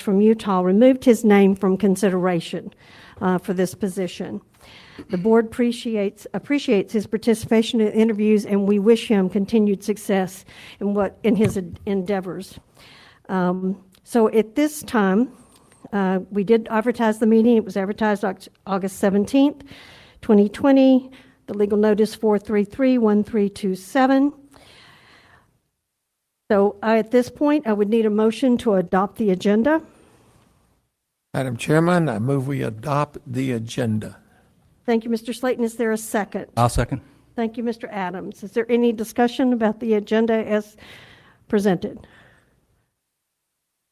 from Utah removed his name from consideration for this position. The board appreciates his participation in interviews, and we wish him continued success in his endeavors. So at this time, we did advertise the meeting. It was advertised August 17th, 2020. The legal notice 433-1327. So at this point, I would need a motion to adopt the agenda. Madam Chairman, I move we adopt the agenda. Thank you, Mr. Slayton. Is there a second? I'll second. Thank you, Mr. Adams. Is there any discussion about the agenda as presented?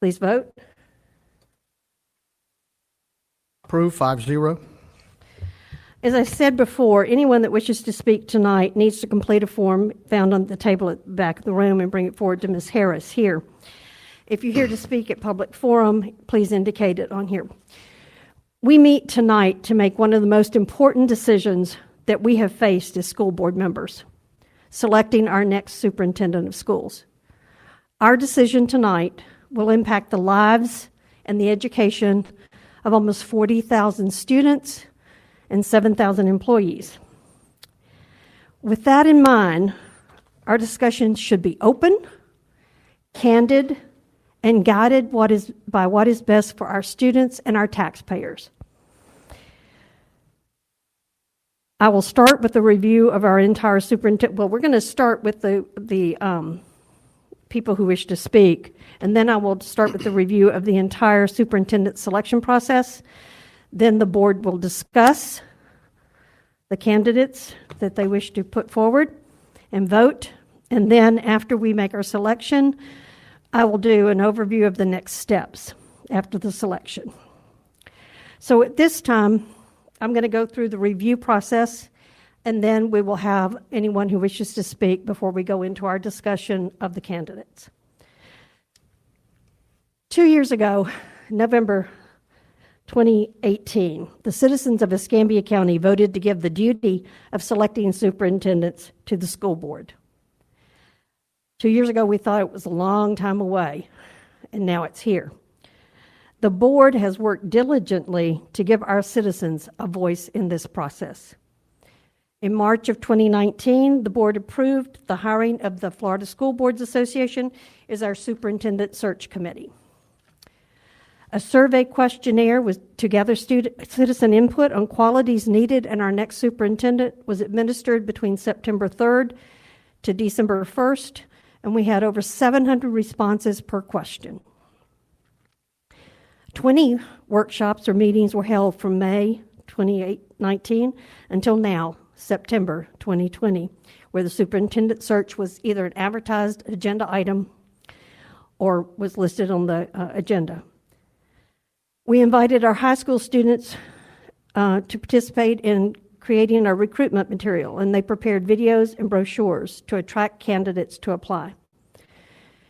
Please vote. Approve 5-0. As I said before, anyone that wishes to speak tonight needs to complete a form found on the table at the back of the room and bring it forward to Ms. Harris here. If you're here to speak at public forum, please indicate it on here. We meet tonight to make one of the most important decisions that we have faced as school board members, selecting our next superintendent of schools. Our decision tonight will impact the lives and the education of almost 40,000 students and 7,000 employees. With that in mind, our discussion should be open, candid, and guided by what is best for our students and our taxpayers. I will start with the review of our entire superintendent. Well, we're going to start with the people who wish to speak, and then I will start with the review of the entire superintendent selection process. Then the board will discuss the candidates that they wish to put forward and vote. And then after we make our selection, I will do an overview of the next steps after the selection. So at this time, I'm going to go through the review process, and then we will have anyone who wishes to speak before we go into our discussion of the candidates. 2 years ago, November 2018, the citizens of Escambia County voted to give the duty of selecting superintendents to the school board. 2 years ago, we thought it was a long time away, and now it's here. The board has worked diligently to give our citizens a voice in this process. In March of 2019, the board approved the hiring of the Florida School Boards Association as our superintendent search committee. A survey questionnaire to gather citizen input on qualities needed in our next superintendent was administered between September 3rd to December 1st, and we had over 700 responses per question. 20 workshops or meetings were held from May 2019 until now, September 2020, where the superintendent search was either an advertised agenda item or was listed on the agenda. We invited our high school students to participate in creating our recruitment material, and they prepared videos and brochures to attract candidates to apply.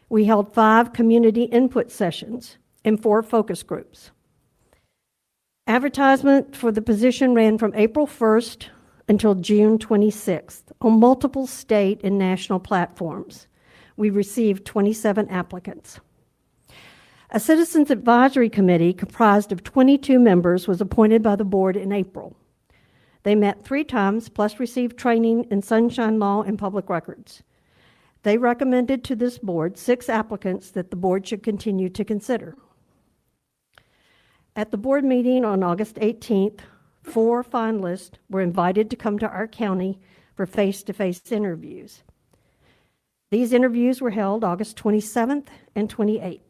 We held 5 community input sessions and 4 focus groups. Advertisement for the position ran from April 1st until June 26th on multiple state and national platforms. We received 27 applicants. A Citizens Advisory Committee comprised of 22 members was appointed by the board in April. They met 3 times, plus received training in sunshine law and public records. They recommended to this board 6 applicants that the board should continue to consider. At the board meeting on August 18th, 4 finalists were invited to come to our county for face-to-face interviews. These interviews were held August 27th and 28th.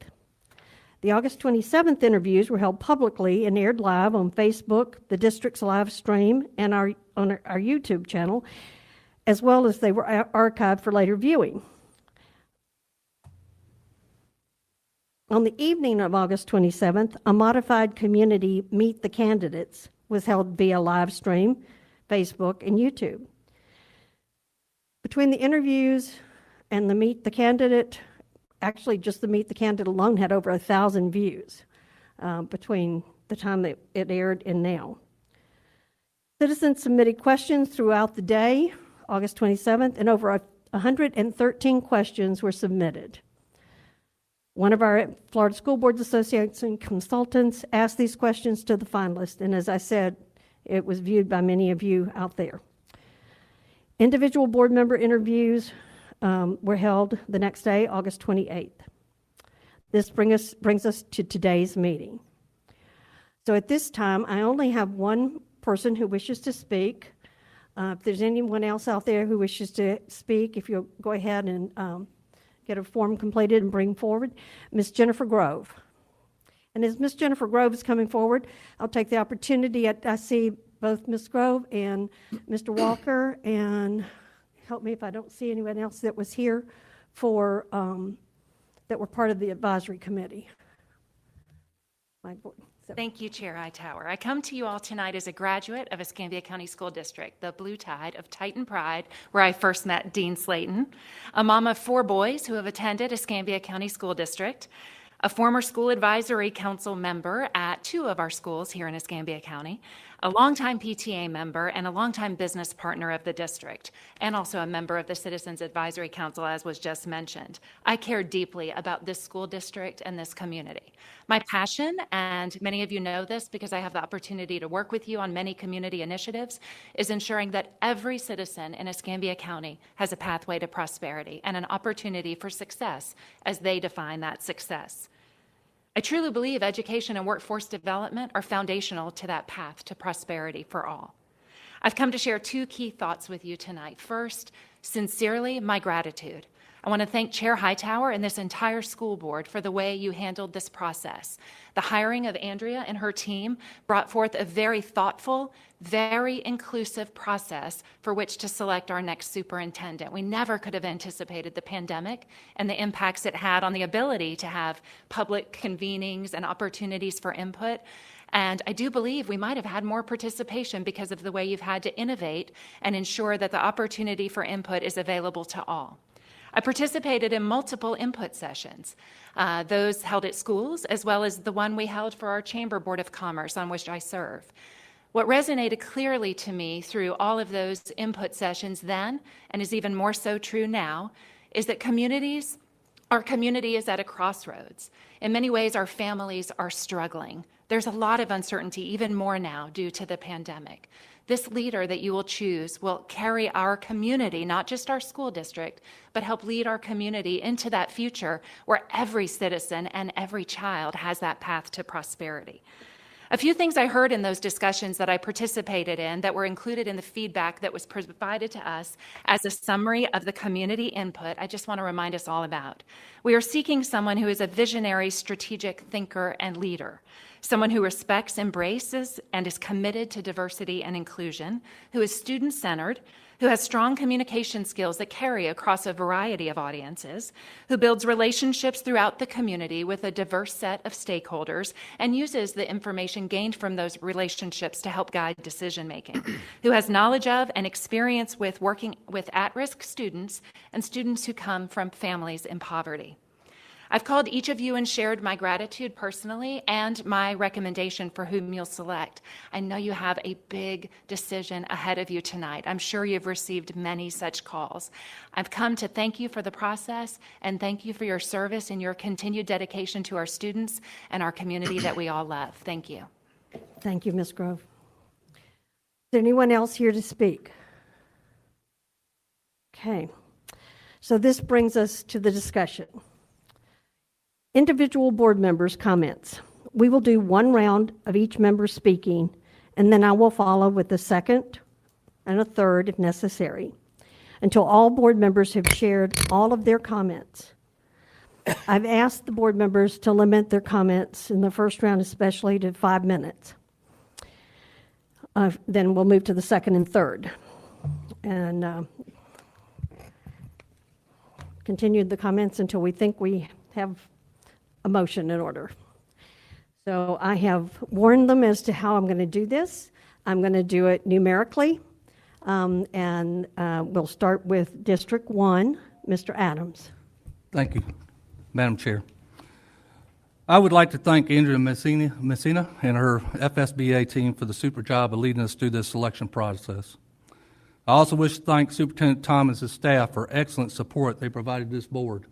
The August 27th interviews were held publicly and aired live on Facebook, the district's live stream, and on our YouTube channel, as well as they were archived for later viewing. On the evening of August 27th, a modified community Meet the Candidates was held via live stream, Facebook, and YouTube. Between the interviews and the Meet the Candidate, actually just the Meet the Candidate alone had over 1,000 views between the time that it aired and now. Citizens submitted questions throughout the day, August 27th, and over 113 questions were submitted. One of our Florida School Boards Association consultants asked these questions to the finalists, and as I said, it was viewed by many of you out there. Individual board member interviews were held the next day, August 28th. This brings us to today's meeting. So at this time, I only have one person who wishes to speak. If there's anyone else out there who wishes to speak, if you'll go ahead and get a form completed and bring forward, Ms. Jennifer Grove. And as Ms. Jennifer Grove is coming forward, I'll take the opportunity, I see both Ms. Grove and Mr. Walker, and help me if I don't see anyone else that was here for, that were part of the advisory committee. Thank you, Chair Hightower. I come to you all tonight as a graduate of Escambia County School District, the blue tide of Titan pride, where I first met Dean Slayton, a mom of 4 boys who have attended Escambia County School District, a former school advisory council member at 2 of our schools here in Escambia County, a longtime PTA member and a longtime business partner of the district, and also a member of the Citizens Advisory Council, as was just mentioned. I care deeply about this school district and this community. My passion, and many of you know this because I have the opportunity to work with you on many community initiatives, is ensuring that every citizen in Escambia County has a pathway to prosperity and an opportunity for success as they define that success. I truly believe education and workforce development are foundational to that path to prosperity for all. I've come to share 2 key thoughts with you tonight. First, sincerely, my gratitude. I want to thank Chair Hightower and this entire school board for the way you handled this process. The hiring of Andrea and her team brought forth a very thoughtful, very inclusive process for which to select our next superintendent. We never could have anticipated the pandemic and the impacts it had on the ability to have public convenings and opportunities for input. And I do believe we might have had more participation because of the way you've had to innovate and ensure that the opportunity for input is available to all. I participated in multiple input sessions, those held at schools, as well as the one we held for our Chamber Board of Commerce, on which I serve. What resonated clearly to me through all of those input sessions then, and is even more so true now, is that our community is at a crossroads. In many ways, our families are struggling. There's a lot of uncertainty, even more now, due to the pandemic. This leader that you will choose will carry our community, not just our school district, but help lead our community into that future where every citizen and every child has that path to prosperity. A few things I heard in those discussions that I participated in that were included in the feedback that was provided to us as a summary of the community input, I just want to remind us all about. We are seeking someone who is a visionary, strategic thinker and leader, someone who respects, embraces, and is committed to diversity and inclusion, who is student-centered, who has strong communication skills that carry across a variety of audiences, who builds relationships throughout the community with a diverse set of stakeholders and uses the information gained from those relationships to help guide decision-making, who has knowledge of and experience with working with at-risk students and students who come from families in poverty. I've called each of you and shared my gratitude personally and my recommendation for whom you'll select. I know you have a big decision ahead of you tonight. I'm sure you've received many such calls. I've come to thank you for the process and thank you for your service and your continued dedication to our students and our community that we all love. Thank you. Thank you, Ms. Grove. Is there anyone else here to speak? Okay, so this brings us to the discussion. Individual board members' comments. We will do 1 round of each member speaking, and then I will follow with a second and a third if necessary, until all board members have shared all of their comments. I've asked the board members to limit their comments in the first round especially to 5 minutes. Then we'll move to the second and third. And continue the comments until we think we have a motion in order. So I have warned them as to how I'm going to do this. I'm going to do it numerically, and we'll start with District 1, Mr. Adams. Thank you, Madam Chair. I would like to thank Andrea Messina and her FSBA team for the super job of leading us through this selection process. I also wish to thank Superintendent Tom and his staff for excellent support they provided this board.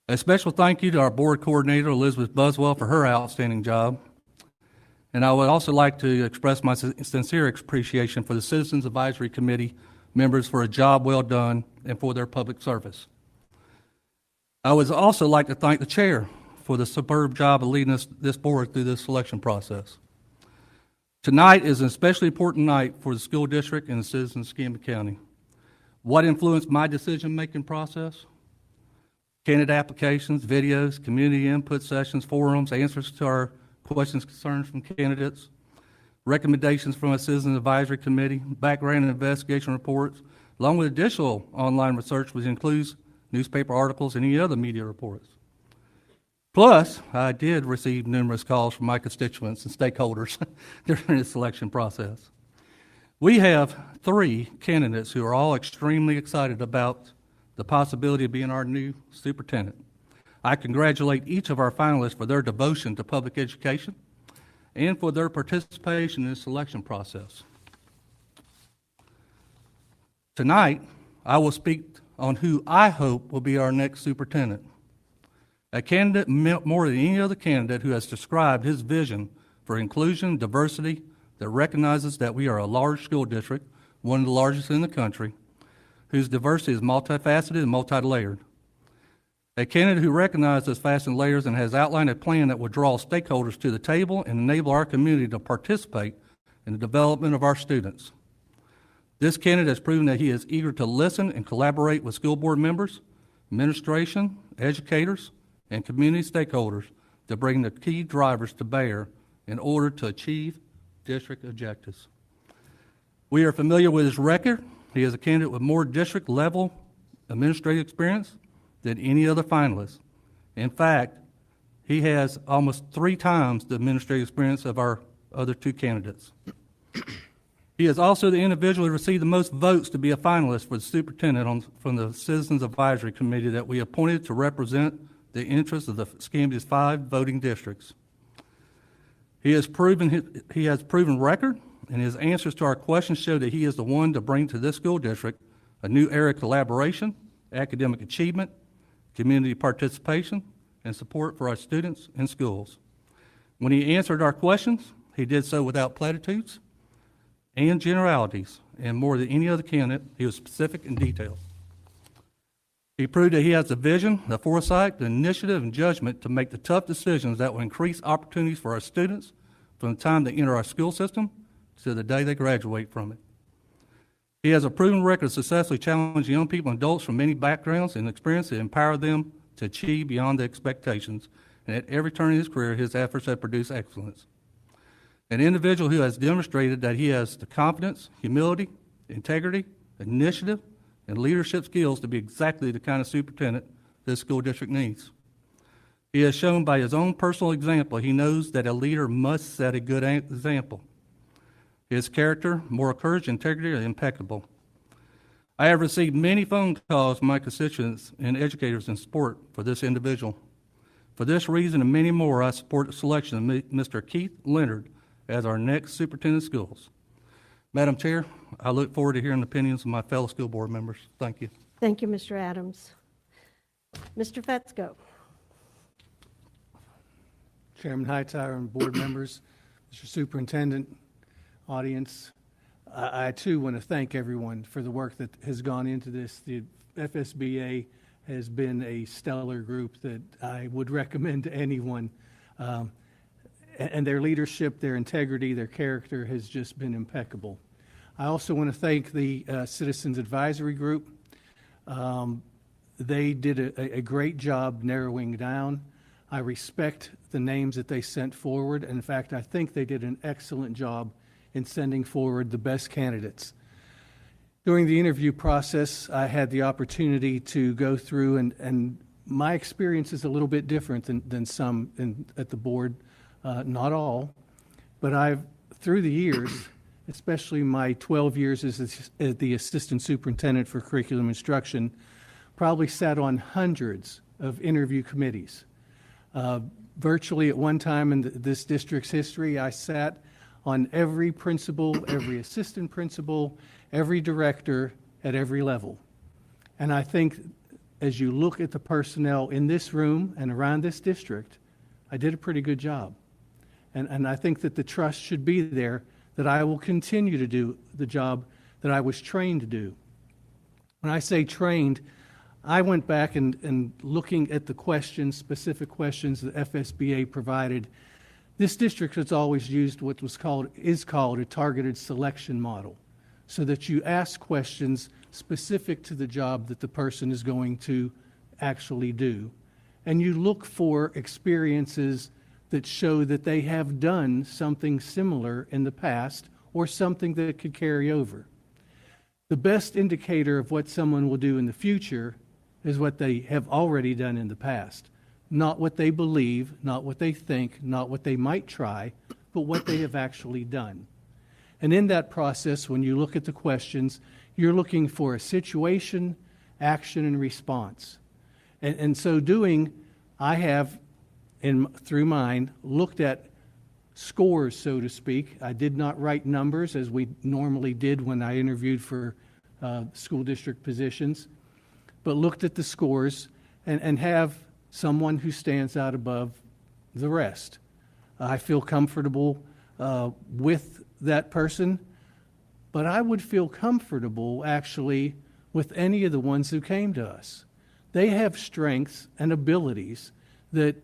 A special thank you to our board coordinator, Elizabeth Buswell, for her outstanding job. And I would also like to express my sincere appreciation for the Citizens Advisory Committee members for a job well done and for their public service. I would also like to thank the chair for the superb job of leading this board through this selection process. Tonight is an especially important night for the school district and the citizens of Escambia County. What influenced my decision-making process? Candidate applications, videos, community input sessions, forums, answers to our questions, concerns from candidates, recommendations from a Citizens Advisory Committee, background and investigation reports, along with additional online research, which includes newspaper articles and any other media reports. Plus, I did receive numerous calls from my constituents and stakeholders during the selection process. We have 3 candidates who are all extremely excited about the possibility of being our new superintendent. I congratulate each of our finalists for their devotion to public education and for their participation in the selection process. Tonight, I will speak on who I hope will be our next superintendent. A candidate more than any other candidate who has described his vision for inclusion and diversity that recognizes that we are a large school district, one of the largest in the country, whose diversity is multifaceted and multi-layered. A candidate who recognizes those faceted layers and has outlined a plan that will draw stakeholders to the table and enable our community to participate in the development of our students. This candidate has proven that he is eager to listen and collaborate with school board members, administration, educators, and community stakeholders to bring the key drivers to bear in order to achieve district objectives. We are familiar with his record. He is a candidate with more district-level administrative experience than any other finalist. In fact, he has almost 3 times the administrative experience of our other 2 candidates. He is also the individual who received the most votes to be a finalist for the superintendent from the Citizens Advisory Committee that we appointed to represent the interests of the Escambia's 5 voting districts. He has proven record, and his answers to our questions show that he is the one to bring to this school district a new era of collaboration, academic achievement, community participation, and support for our students and schools. When he answered our questions, he did so without platitudes and generalities, and more than any other candidate, he was specific and detailed. He proved that he has the vision, the foresight, the initiative, and judgment to make the tough decisions that will increase opportunities for our students from the time they enter our school system to the day they graduate from it. He has a proven record of successfully challenging young people and adults from many backgrounds and experiences to empower them to achieve beyond their expectations, and at every turn in his career, his efforts have produced excellence. An individual who has demonstrated that he has the confidence, humility, integrity, initiative, and leadership skills to be exactly the kind of superintendent this school district needs. He has shown by his own personal example he knows that a leader must set a good example. His character, moral courage, and integrity are impeccable. I have received many phone calls from my constituents and educators in support for this individual. For this reason and many more, I support the selection of Mr. Keith Leonard as our next superintendent of schools. Madam Chair, I look forward to hearing the opinions of my fellow school board members. Thank you. Thank you, Mr. Adams. Mr. Fetzko. Chairman Hightower and board members, Mr. Superintendent, audience, I too want to thank everyone for the work that has gone into this. The FSBA has been a stellar group that I would recommend to anyone. And their leadership, their integrity, their character has just been impeccable. I also want to thank the Citizens Advisory Group. They did a great job narrowing down. I respect the names that they sent forward. In fact, I think they did an excellent job in sending forward the best candidates. During the interview process, I had the opportunity to go through, and my experience is a little bit different than some at the board. Not all, but through the years, especially my 12 years as the assistant superintendent for curriculum instruction, probably sat on hundreds of interview committees. Virtually at one time in this district's history, I sat on every principal, every assistant principal, every director at every level. And I think as you look at the personnel in this room and around this district, I did a pretty good job. And I think that the trust should be there that I will continue to do the job that I was trained to do. When I say trained, I went back and looking at the questions, specific questions that FSBA provided. This district has always used what is called a targeted selection model, so that you ask questions specific to the job that the person is going to actually do. And you look for experiences that show that they have done something similar in the past or something that could carry over. The best indicator of what someone will do in the future is what they have already done in the past. Not what they believe, not what they think, not what they might try, but what they have actually done. And in that process, when you look at the questions, you're looking for a situation, action, and response. And so doing, I have, through mine, looked at scores, so to speak. I did not write numbers as we normally did when I interviewed for school district positions, but looked at the scores and have someone who stands out above the rest. I feel comfortable with that person, but I would feel comfortable actually with any of the ones who came to us. They have strengths and abilities that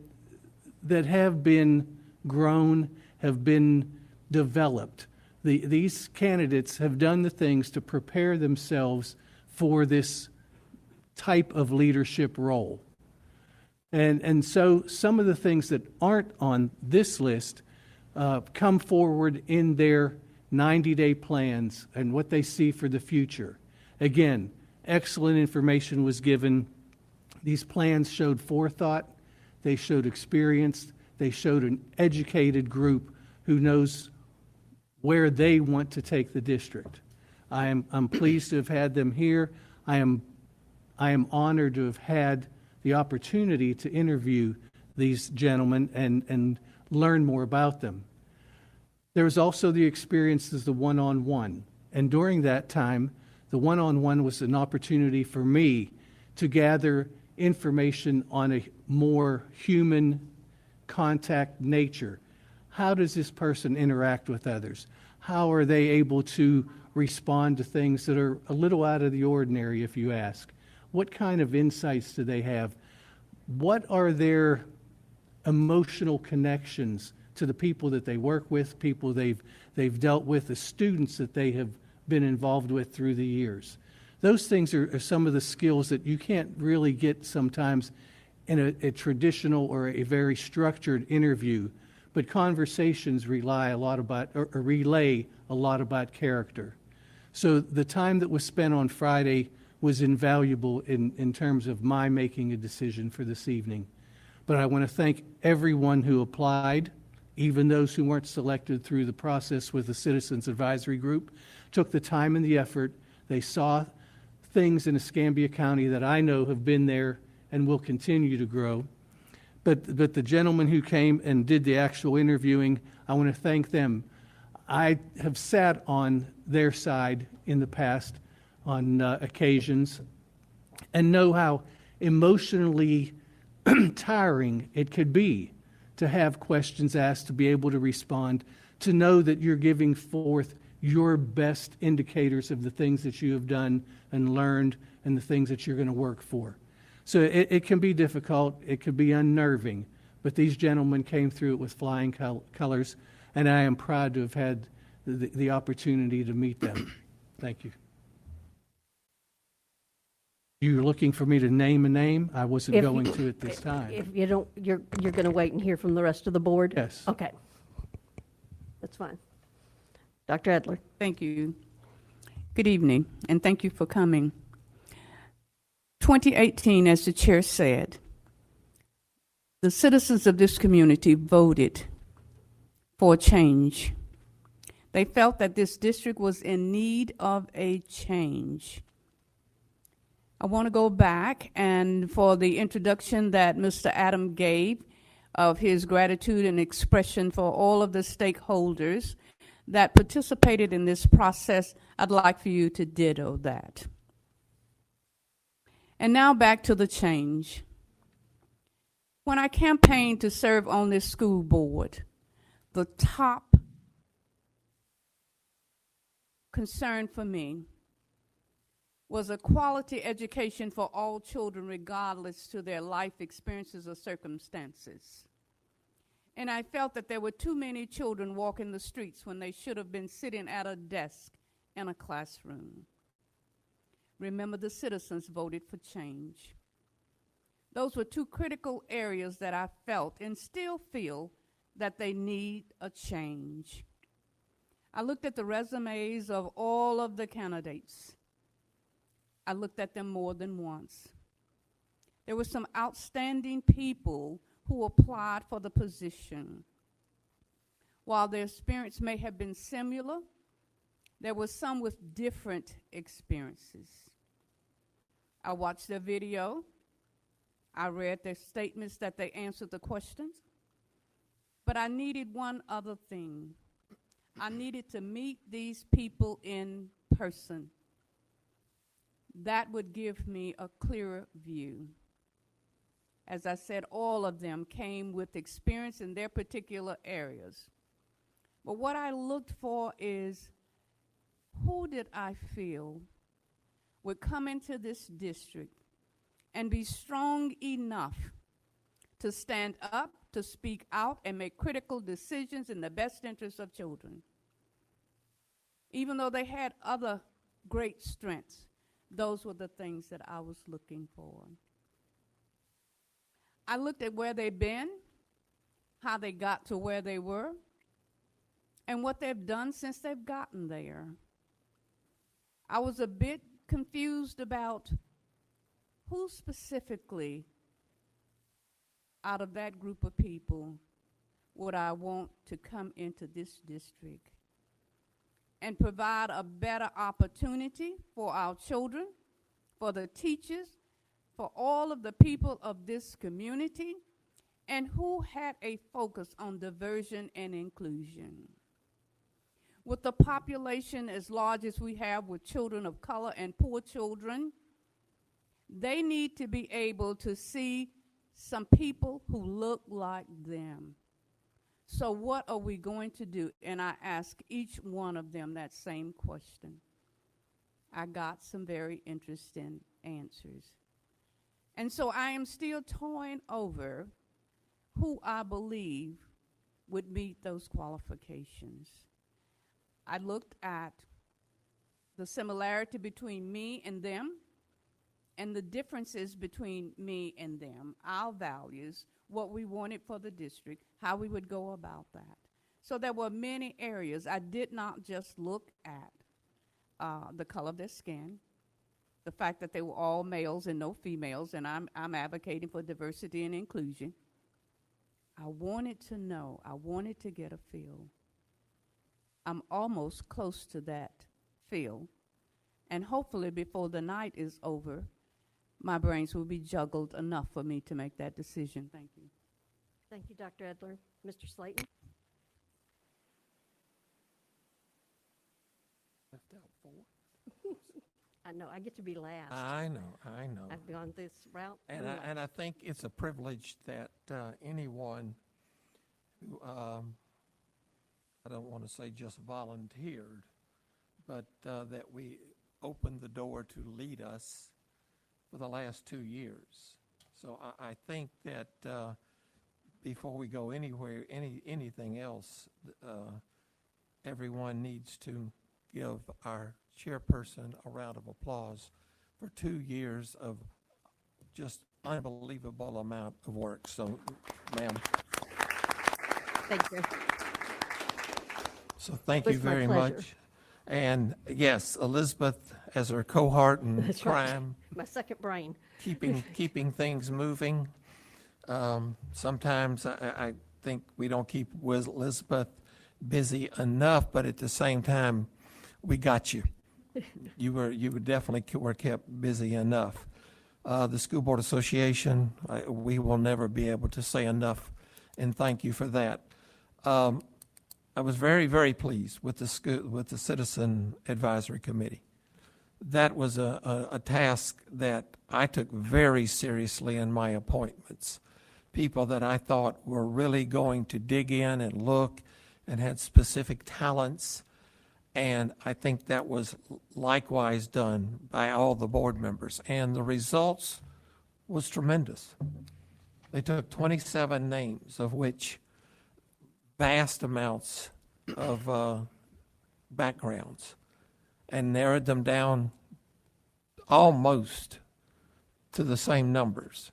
have been grown, have been developed. These candidates have done the things to prepare themselves for this type of leadership role. And so some of the things that aren't on this list come forward in their 90-day plans and what they see for the future. Again, excellent information was given. These plans showed forethought, they showed experience, they showed an educated group who knows where they want to take the district. I'm pleased to have had them here. I am honored to have had the opportunity to interview these gentlemen and learn more about them. There was also the experience as the one-on-one. And during that time, the one-on-one was an opportunity for me to gather information on a more human contact nature. How does this person interact with others? How are they able to respond to things that are a little out of the ordinary, if you ask? What kind of insights do they have? What are their emotional connections to the people that they work with, people they've dealt with, the students that they have been involved with through the years? Those things are some of the skills that you can't really get sometimes in a traditional or a very structured interview, but conversations relay a lot about character. So the time that was spent on Friday was invaluable in terms of my making a decision for this evening. But I want to thank everyone who applied, even those who weren't selected through the process with the Citizens Advisory Group, took the time and the effort. They saw things in Escambia County that I know have been there and will continue to grow. But the gentlemen who came and did the actual interviewing, I want to thank them. I have sat on their side in the past on occasions and know how emotionally tiring it could be to have questions asked, to be able to respond, to know that you're giving forth your best indicators of the things that you have done and learned and the things that you're going to work for. So it can be difficult, it can be unnerving, but these gentlemen came through it with flying colors, and I am proud to have had the opportunity to meet them. Thank you. You're looking for me to name a name? I wasn't going to at this time. If you don't, you're going to wait and hear from the rest of the board? Yes. Okay. That's fine. Dr. Adler. Thank you. Good evening, and thank you for coming. 2018, as the chair said, the citizens of this community voted for change. They felt that this district was in need of a change. I want to go back and for the introduction that Mr. Adam gave of his gratitude and expression for all of the stakeholders that participated in this process, I'd like for you to ditto that. And now back to the change. When I campaigned to serve on this school board, the top concern for me was a quality education for all children regardless to their life experiences or circumstances. And I felt that there were too many children walking the streets when they should have been sitting at a desk in a classroom. Remember, the citizens voted for change. Those were two critical areas that I felt and still feel that they need a change. I looked at the resumes of all of the candidates. I looked at them more than once. There were some outstanding people who applied for the position. While their experience may have been similar, there were some with different experiences. I watched their video. I read their statements that they answered the questions. But I needed one other thing. I needed to meet these people in person. That would give me a clearer view. As I said, all of them came with experience in their particular areas. But what I looked for is, who did I feel would come into this district and be strong enough to stand up, to speak out, and make critical decisions in the best interest of children? Even though they had other great strengths, those were the things that I was looking for. I looked at where they've been, how they got to where they were, and what they've done since they've gotten there. I was a bit confused about who specifically out of that group of people would I want to come into this district and provide a better opportunity for our children, for the teachers, for all of the people of this community, and who had a focus on diversion and inclusion. With the population as large as we have with children of color and poor children, they need to be able to see some people who look like them. So what are we going to do? And I asked each one of them that same question. I got some very interesting answers. And so I am still toying over who I believe would meet those qualifications. I looked at the similarity between me and them and the differences between me and them, our values, what we wanted for the district, how we would go about that. So there were many areas. I did not just look at the color of their skin, the fact that they were all males and no females, and I'm advocating for diversity and inclusion. I wanted to know, I wanted to get a feel. I'm almost close to that feel, and hopefully before the night is over, my brains will be juggled enough for me to make that decision. Thank you. Thank you, Dr. Edler. Mr. Slayton? Left out 4. I know, I get to be last. I know. I've gone this route. And I think it's a privilege that anyone who, I don't want to say just volunteered, but that we opened the door to lead us for the last 2 years. So I think that before we go anywhere, anything else, everyone needs to give our chairperson a round of applause for 2 years of just unbelievable amount of work. So, ma'am. Thank you. So thank It's you my very pleasure. much. And yes, Elizabeth, as her cohort in That's right. crime, My second brain. keeping things moving. Sometimes I think we don't keep Elizabeth busy enough, but at the same time, we got you. You definitely were kept busy enough. The School Board Association, we will never be able to say enough, and thank you for that. I was very, very pleased with the Citizen Advisory Committee. that was a task that I took very seriously in my appointments. People that I thought were really going to dig in and look and had specific talents. And I think that was likewise done by all the board members. And the results was tremendous. They took 27 names, of which vast amounts of backgrounds, and narrowed them down almost to the same numbers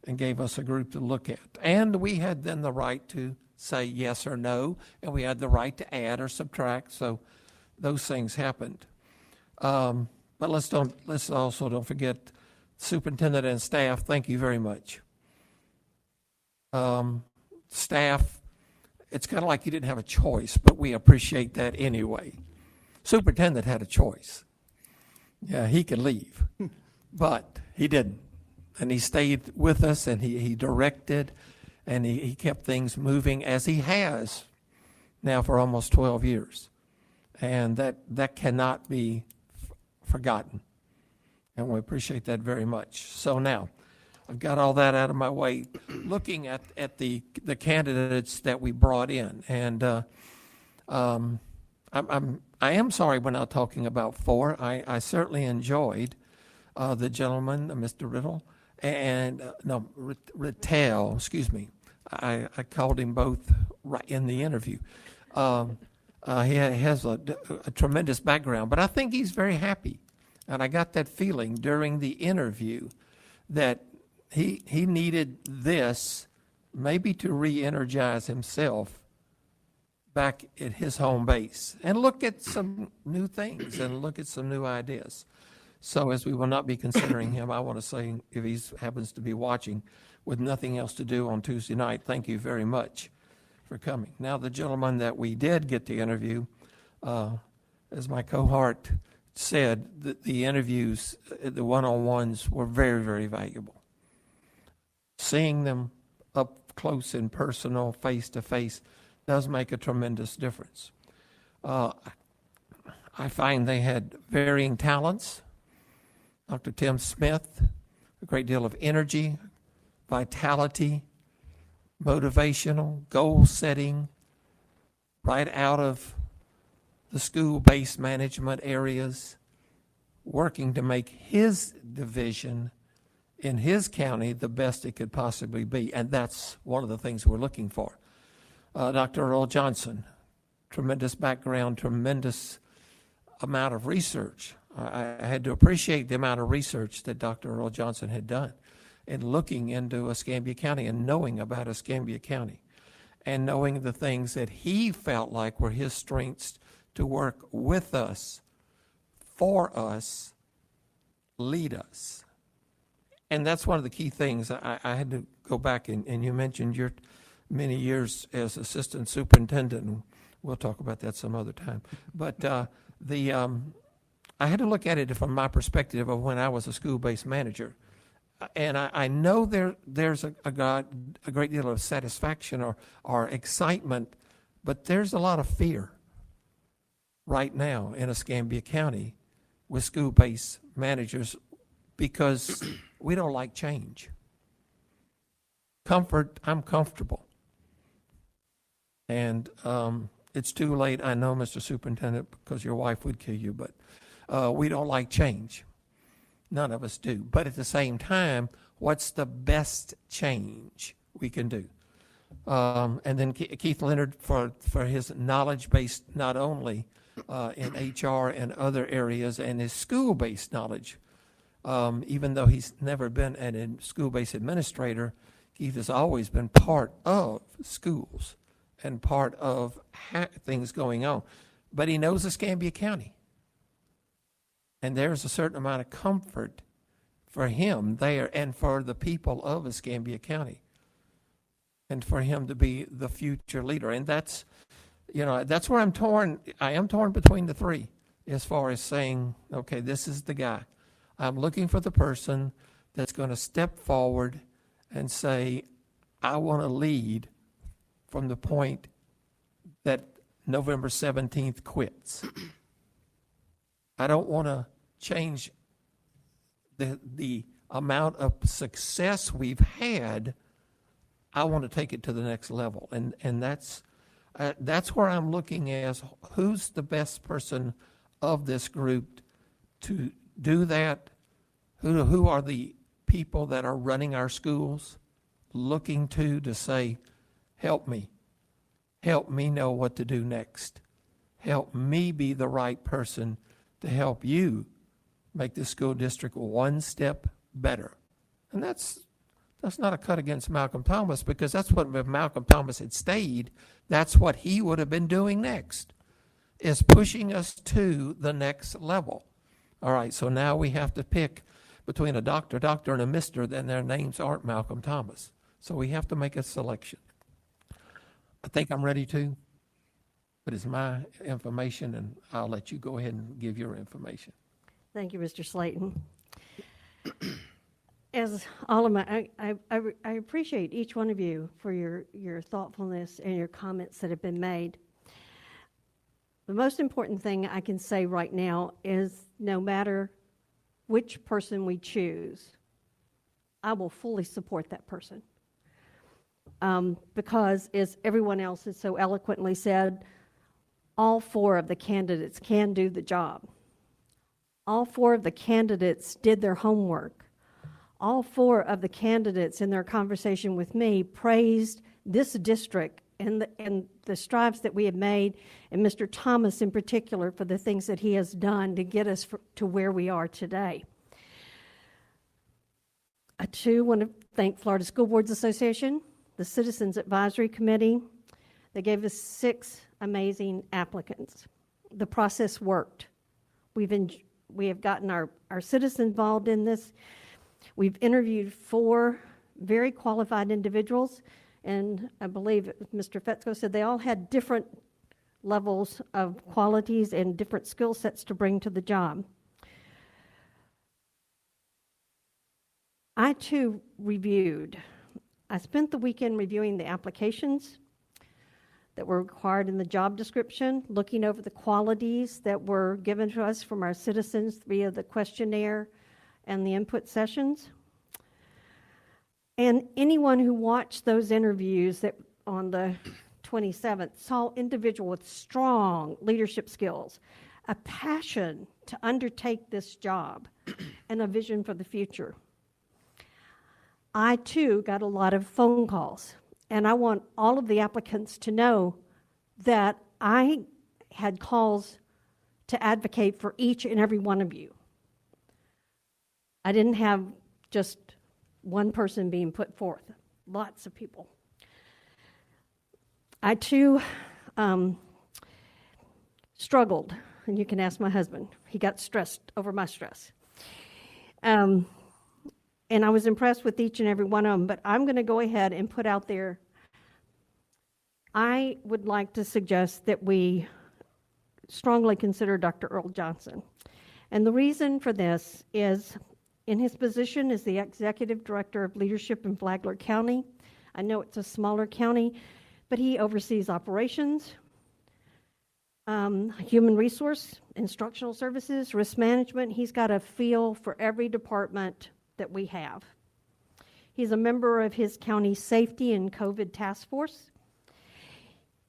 and gave us a group to look at. And we had then the right to say yes or no, and we had the right to add or subtract, so those things happened. But let's also don't forget superintendent and staff. Thank you very much. Staff, it's kind of like you didn't have a choice, but we appreciate that anyway. Superintendent had a choice. Yeah, he could leave, but he didn't. And he stayed with us, and he directed, and he kept things moving as he has now for almost 12 years. And that cannot be forgotten. And we appreciate that very much. So now, I've got all that out of my way, looking at the candidates that we brought in. And I am sorry we're not talking about four. I certainly enjoyed the gentleman, Mr. Riddle, and, Rittel, excuse me. I called him both right in the interview. He has a tremendous background, but I think he's very happy. And I got that feeling during the interview that he needed this maybe to re-energize himself back at his home base and look at some new things and look at some new ideas. So as we will not be considering him, I want to say, if he happens to be watching with nothing else to do on Tuesday night, thank you very much for coming. Now, the gentleman that we did get to interview, as my cohort said, the interviews, the one-on-ones were very, very valuable. Seeing them up close and personal, face-to-face, does make a tremendous difference. I find they had varying talents. Dr. Tim Smith, a great deal of energy, vitality, motivational, goal-setting, right out of the school-based management areas, working to make his division in his county the best it could possibly be. And that's one of the things we're looking for. Dr. Earl Johnson, tremendous background, tremendous amount of research. I had to appreciate the amount of research that Dr. Earl Johnson had done in looking into Escambia County and knowing about Escambia County and knowing the things that he felt like were his strengths to work with us, for us, lead us. And that's one of the key things. I had to go back, and you mentioned your many years as assistant superintendent, and we'll talk about that some other time. But I had to look at it from my perspective of when I was a school-based manager. And I know there's a great deal of satisfaction or excitement, but there's a lot of fear right now in Escambia County with school-based managers because we don't like change. I'm comfortable. And it's too late, I know, Mr. Superintendent, because your wife would kill you, but we don't like change. None of us do. But at the same time, what's the best change we can do? And then Keith Leonard for his knowledge base, not only in HR and other areas, and his school-based knowledge. Even though he's never been a school-based administrator, Keith has always been part of schools and part of things going on. But he knows Escambia County. And there's a certain amount of comfort for him there and for the people of Escambia County. And for him to be the future leader. And that's where I'm torn. I am torn between the three as far as saying, okay, this is the guy. I'm looking for the person that's going to step forward and say, I want to lead from the point that November 17th quits. I don't want to change the amount of success we've had, I want to take it to the next level. And that's where I'm looking as who's the best person of this group to do that. Who are the people that are running our schools looking to say, help me know what to do next. Help me be the right person to help you make the school district one step better. And that's not a cut against Malcolm Thomas, because that's what, if Malcolm Thomas had stayed, that's what he would have been doing next, is pushing us to the next level. All right, so now we have to pick between a doctor, and a mister, then their names aren't Malcolm Thomas. So we have to make a selection. I think I'm ready to, but it's my information, and I'll let you go ahead and give your information. Thank you, Mr. Slayton. As all of my, I appreciate each one of you for your thoughtfulness and your comments that have been made. The most important thing I can say right now is no matter which person we choose, I will fully support that person. Because, as everyone else has so eloquently said, all 4 of the candidates can do the job. All 4 of the candidates did their homework. All 4 of the candidates in their conversation with me praised this district and the strides that we have made, and Mr. Thomas in particular for the things that he has done to get us to where we are today. I too want to thank Florida School Boards Association, the Citizens Advisory Committee. They gave us 6 amazing applicants. The process worked. We have gotten our citizens involved in this. We've interviewed 4 very qualified individuals, and I believe Mr. Fetzko said they all had different levels of qualities and different skill sets to bring to the job. I too I spent the weekend reviewing the applications that were required in the job description, looking over the qualities that were given to us from our citizens via the questionnaire and the input sessions. And anyone who watched those interviews that on the 27th saw individual with strong leadership skills, a passion to undertake this job, and a vision for the future. I too got a lot of phone calls, and I want all of the applicants to know that I had calls to advocate for each and every one of you. I didn't have just one person being put forth, lots of people. I too struggled, and you can ask my husband. He got stressed over my stress. And I was impressed with each and every one of them, but I'm going to go ahead and put out there, I would like to suggest that we strongly consider Dr. Earl Johnson. And the reason for this is, in his position as the Executive Director of Leadership in Flagler County, I know it's a smaller county, but he oversees operations, human resource, instructional services, risk management. He's got a feel for every department that we have. He's a member of his county safety and COVID task force.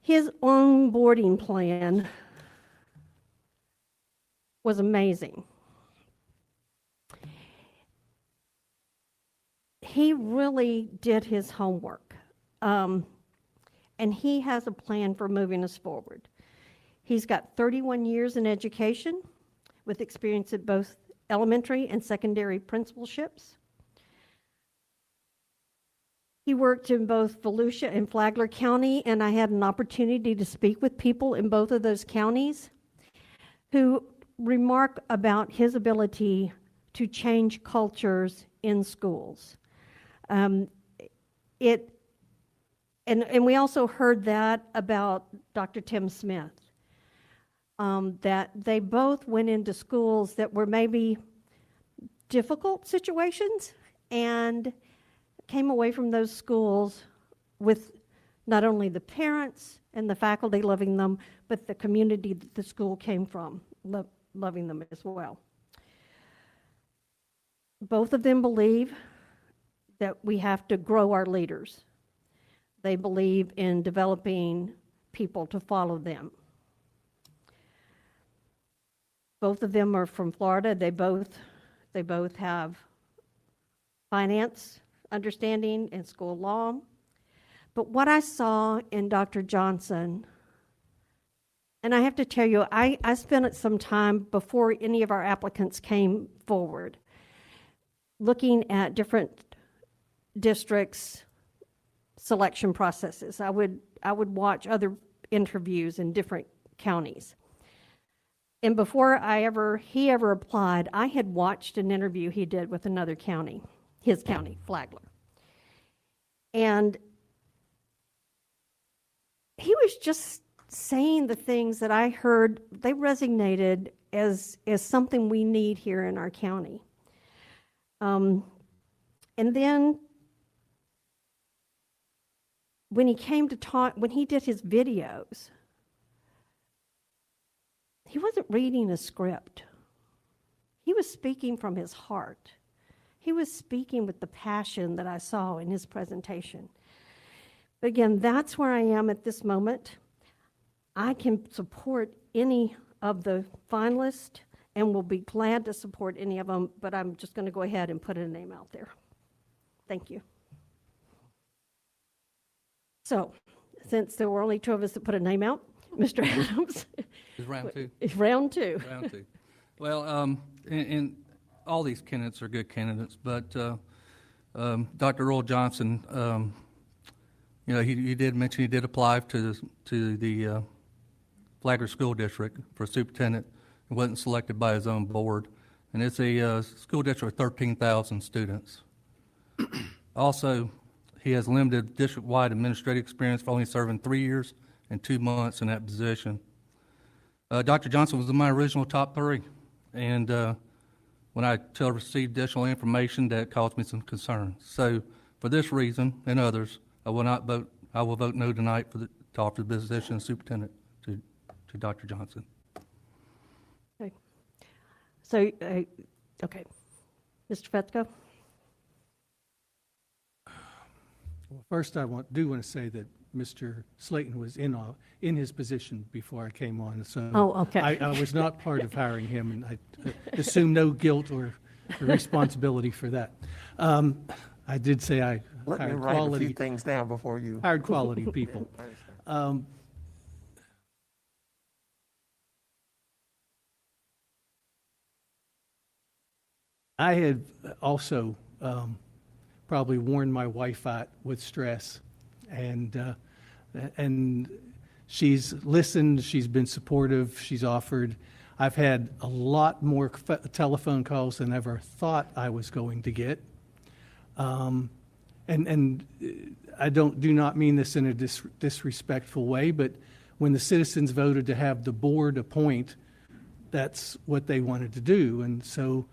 His onboarding plan was amazing. He really did his homework, and he has a plan for moving us forward. He's got 31 years in education with experience at both elementary and secondary principalships. He worked in both Volusia and Flagler County, and I had an opportunity to speak with people in both of those counties who remark about his ability to change cultures in schools. And we also heard that about Dr. Tim Smith, that they both went into schools that were maybe difficult situations and came away from those schools with not only the parents and the faculty loving them, but the community that the school came from loving them as well. Both of them believe that we have to grow our leaders. They believe in developing people to follow them. Both of them are from Florida. They both have finance understanding and school law. But what I saw in Dr. Johnson, and I have to tell you, I spent some time before any of our applicants came forward, looking at different districts' selection processes. I would watch other interviews in different counties. And before he ever applied, I had watched an interview he did with another county, his county, Flagler. And he was just saying the things that I heard, they resonated as something we need here in our county. And then when he came to talk, when he did his videos, he wasn't reading a script. He was speaking from his heart. He was speaking with the passion that I saw in his presentation. But again, that's where I am at this moment. I can support any of the finalists and will be glad to support any of them, but I'm just going to go ahead and put a name out there. Thank you. So, since there were only two of us that put a name out, Mr. Adams. Is round two? Round two. Round two. Well, and all these candidates are good candidates, but Dr. Earl Johnson, you know, he did mention he did apply to the Flagler School District for superintendent. He wasn't selected by his own board, and it's a school district with 13,000 students. Also, he has limited district-wide administrative experience for only serving 3 years and 2 months in that position. Dr. Johnson was in my original top three, and when I received additional information, that caused me some concern. So, for this reason and others, I will vote no tonight to offer the position of superintendent to Dr. Johnson. Okay. So, okay. Mr. Fetzko? Well, first, I do want to say that Mr. Slayton was in his position before I came on, so Oh, okay. I was not part of hiring him, and I assume no guilt or responsibility for that. I did say I Let me hired write a few quality things down before you. hired quality people. I had also probably worn my wife out with stress, and she's listened, she's been supportive, she's offered. I've had a lot more telephone calls than I ever thought I was going to get. And I do not mean this in a disrespectful way, but when the citizens voted to have the board appoint, that's what they wanted to do. And so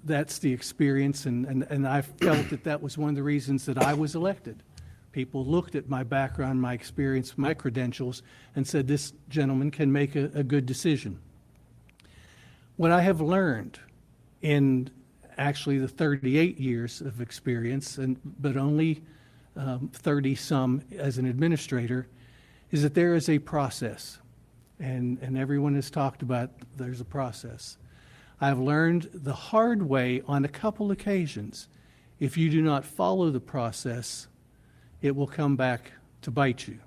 that's the experience, and I felt that was one of the reasons that I was elected. People looked at my background, my experience, my credentials, and said, this gentleman can make a good decision. What I have learned in actually the 38 years of experience, but only 30-some as an administrator, is that there is a process. And everyone has talked about there's a process. I've learned the hard way on a couple occasions. If you do not follow the process, it will come back to bite you.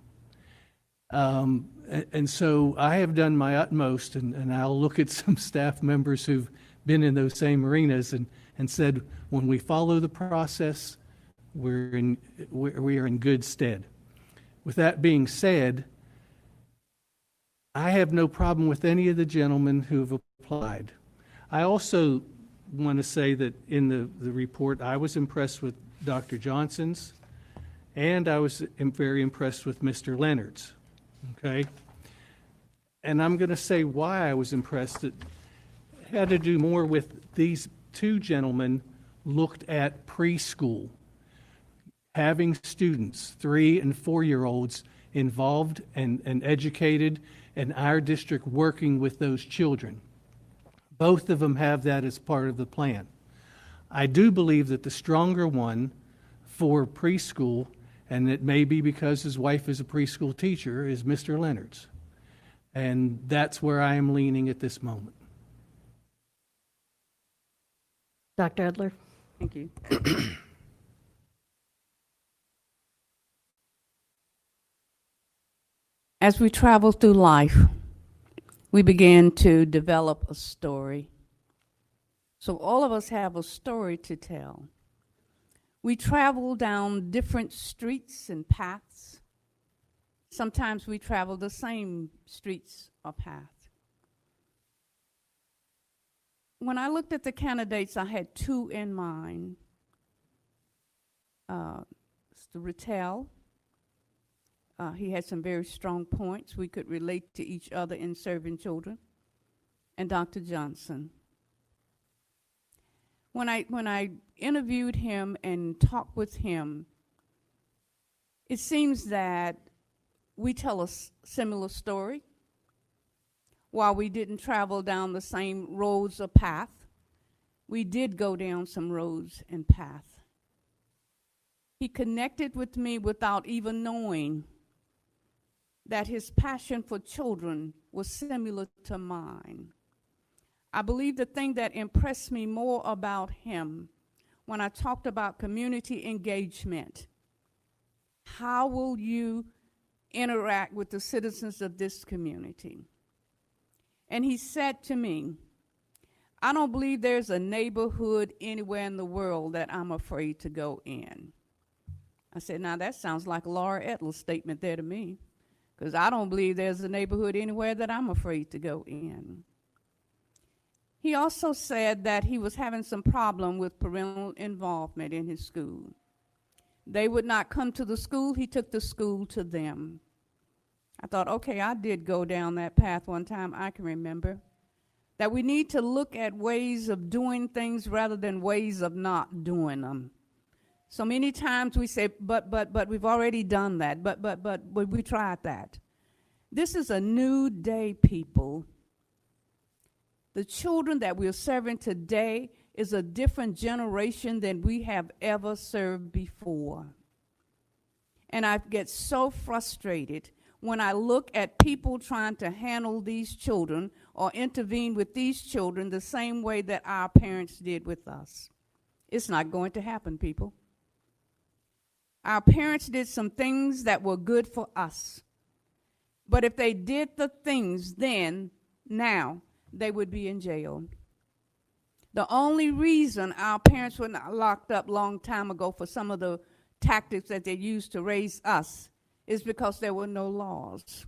And so I have done my utmost, and I'll look at some staff members who've been in those same arenas and said, when we follow the process, we are in good stead. With that being said, I have no problem with any of the gentlemen who have applied. I also want to say that in the report, I was impressed with Dr. Johnson's, and I was very impressed with Mr. Leonard's, okay? And I'm going to say why I was impressed. It had to do more with these two gentlemen looked at preschool, having students, 3- and 4-year-olds, involved and educated, and our district working with those children. Both of them have that as part of the plan. I do believe that the stronger one for preschool, and it may be because his wife is a preschool teacher, is Mr. Leonard's. And that's where I am leaning at this moment. Dr. Adler? Thank you. As we travel through life, we begin to develop a story. So all of us have a story to tell. We travel down different streets and paths. Sometimes we travel the same streets or paths. When I looked at the candidates, I had two in mind. Mr. Rattel, he had some very strong points. We could relate to each other in serving children. And Dr. Johnson. When I interviewed him and talked with him, it seems that we tell a similar story. While we didn't travel down the same roads or path, we did go down some roads and paths. He connected with me without even knowing that his passion for children was similar to mine. I believe the thing that impressed me more about him when I talked about community engagement, how will you interact with the citizens of this community? And he said to me, I don't believe there's a neighborhood anywhere in the world that I'm afraid to go in. I said, now that sounds like a Laura Etler's statement there to me, because I don't believe there's a neighborhood anywhere that I'm afraid to go in. He also said that he was having some problem with parental involvement in his school. They would not come to the school. He took the school to them. I thought, okay, I did go down that path one time, I can remember, that we need to look at ways of doing things rather than ways of not doing them. So many times we say, but we've already done that, but we tried that. This is a new day, people. The children that we're serving today is a different generation than we have ever served before. And I get so frustrated when I look at people trying to handle these children or intervene with these children the same way that our parents did with us. It's not going to happen, people. Our parents did some things that were good for us. But if they did the things then, now, they would be in jail. The only reason our parents were not locked up long time ago for some of the tactics that they used to raise us is because there were no laws.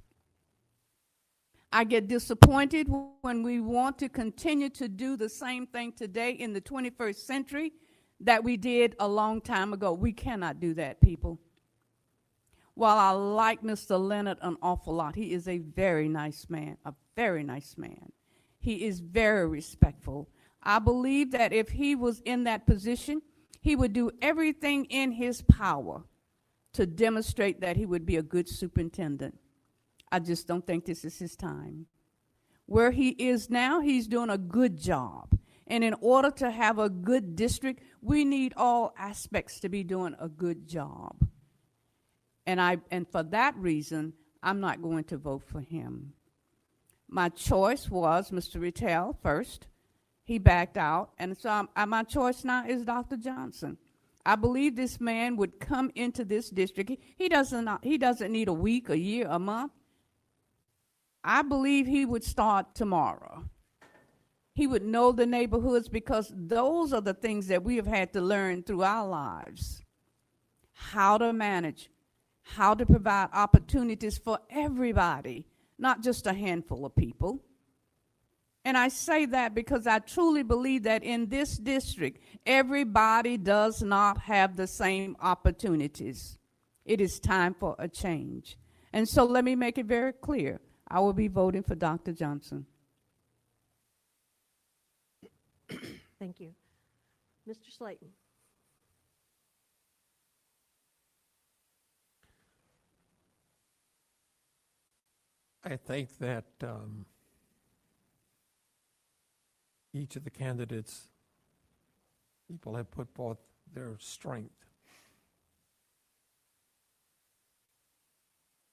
I get disappointed when we want to continue to do the same thing today in the 21st century that we did a long time ago. We cannot do that, people. While I like Mr. Leonard an awful lot, he is a very nice man, a very nice man. He is very respectful. I believe that if he was in that position, he would do everything in his power to demonstrate that he would be a good superintendent. I just don't think this is his time. Where he is now, he's doing a good job. And in order to have a good district, we need all aspects to be doing a good job. And for that reason, I'm not going to vote for him. My choice was Mr. Rattel first. He backed out, and so my choice now is Dr. Johnson. I believe this man would come into this district. He doesn't need a week, a year, a month. I believe he would start tomorrow. He would know the neighborhoods because those are the things that we have had to learn through our lives. How to manage, how to provide opportunities for everybody, not just a handful of people. And I say that because I truly believe that in this district, everybody does not have the same opportunities. It is time for a change. And so let me make it very clear. I will be voting for Dr. Johnson. Thank you. Mr. Slayton? I think that each of the candidates people have put forth their strength.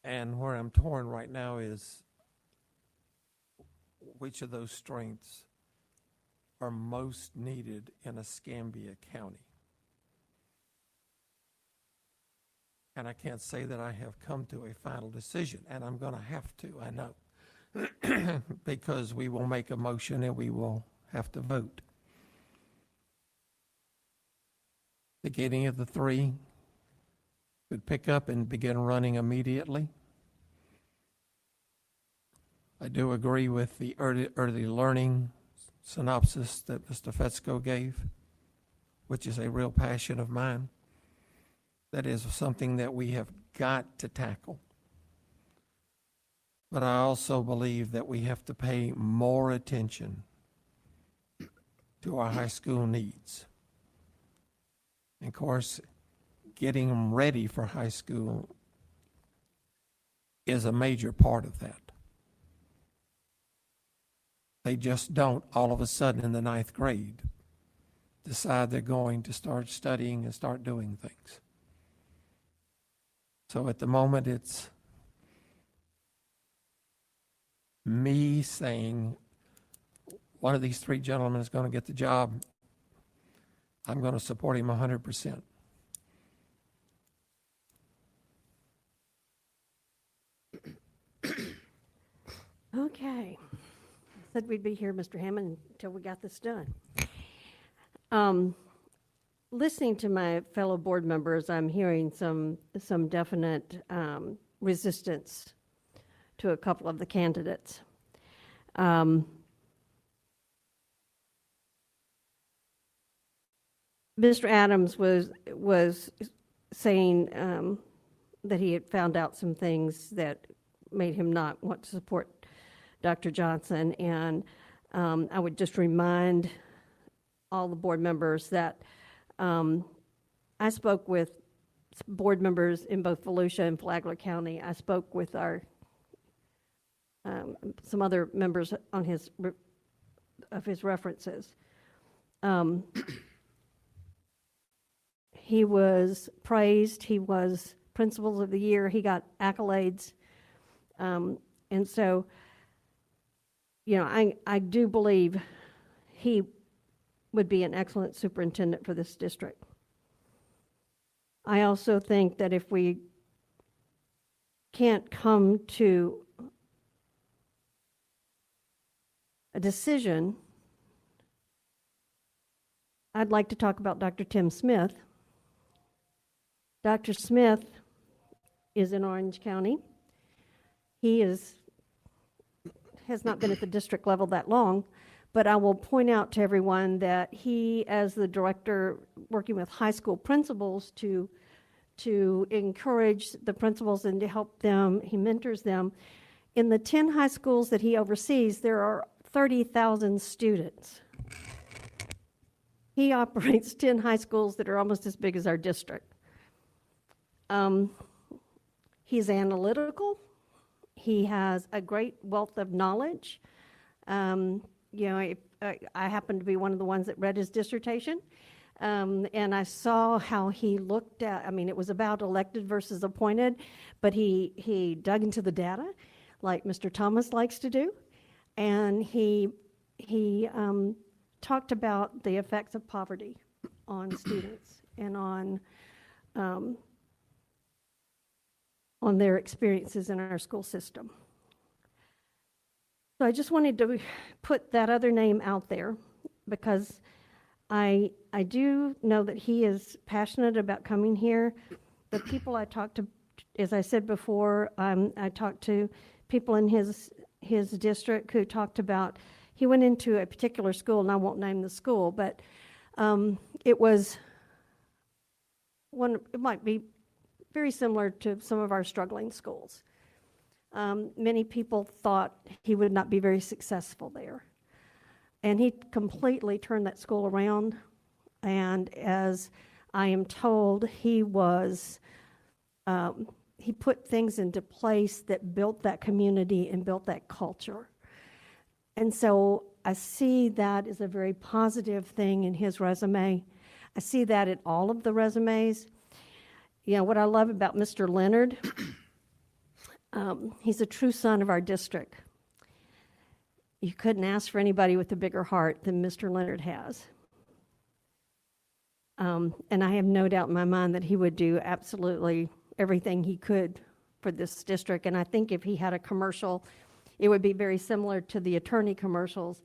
And where I'm torn right now is which of those strengths are most needed in Escambia County. And I can't say that I have come to a final decision, and I'm going to have to, I know, because we will make a motion and we will have to vote. Beginning of the three could pick up and begin running immediately. I do agree with the early learning synopsis that Mr. Fetzko gave, which is a real passion of mine. That is something that we have got to tackle. But I also believe that we have to pay more attention to our high school needs. And of course, getting them ready for high school is a major part of that. They just don't all of a sudden in the 9th grade decide they're going to start studying and start doing things. So at the moment, it's me saying, one of these three gentlemen is going to get the job. I'm going to support him 100%. Okay. Said we'd be here, Mr. Hammond, until we got this done. Listening to my fellow board members, I'm hearing some definite resistance to a couple of the candidates. Mr. Adams was saying that he had found out some things that made him not want to support Dr. Johnson, and I would just remind all the board members that I spoke with board members in both Volusia and Flagler County. I spoke with our some other members on his references. He was praised. He was Principals of the Year. He got accolades, and so, you know, I do believe he would be an excellent superintendent for this district. I also think that if we can't come to a decision, I'd like to talk about Dr. Tim Smith. Dr. Smith is in Orange County. He has not been at the district level that long, but I will point out to everyone that he, as the director working with high school principals to encourage the principals and to help them, he mentors them. In the 10 high schools that he oversees, there are 30,000 students. He operates 10 high schools that are almost as big as our district. He's analytical. He has a great wealth of knowledge. You know, I happen to be one of the ones that read his dissertation, and I saw how he looked at, I mean, it was about elected versus appointed, but he dug into the data like Mr. Thomas likes to do, and he talked about the effects of poverty on students and on their experiences in our school system. So I just wanted to put that other name out there because I do know that he is passionate about coming here. The people I talked to, as I said before, I talked to people in his district who talked about, he went into a particular school, and I won't name the school, but it was it might be very similar to some of our struggling schools. Many people thought he would not be very successful there. And he completely turned that school around. And as I am told, he put things into place that built that community and built that culture. And so I see that as a very positive thing in his resume. I see that in all of the resumes. You know, what I love about Mr. Leonard, he's a true son of our district. You couldn't ask for anybody with a bigger heart than Mr. Leonard has. And I have no doubt in my mind that he would do absolutely everything he could for this district. And I think if he had a commercial, it would be very similar to the attorney commercials.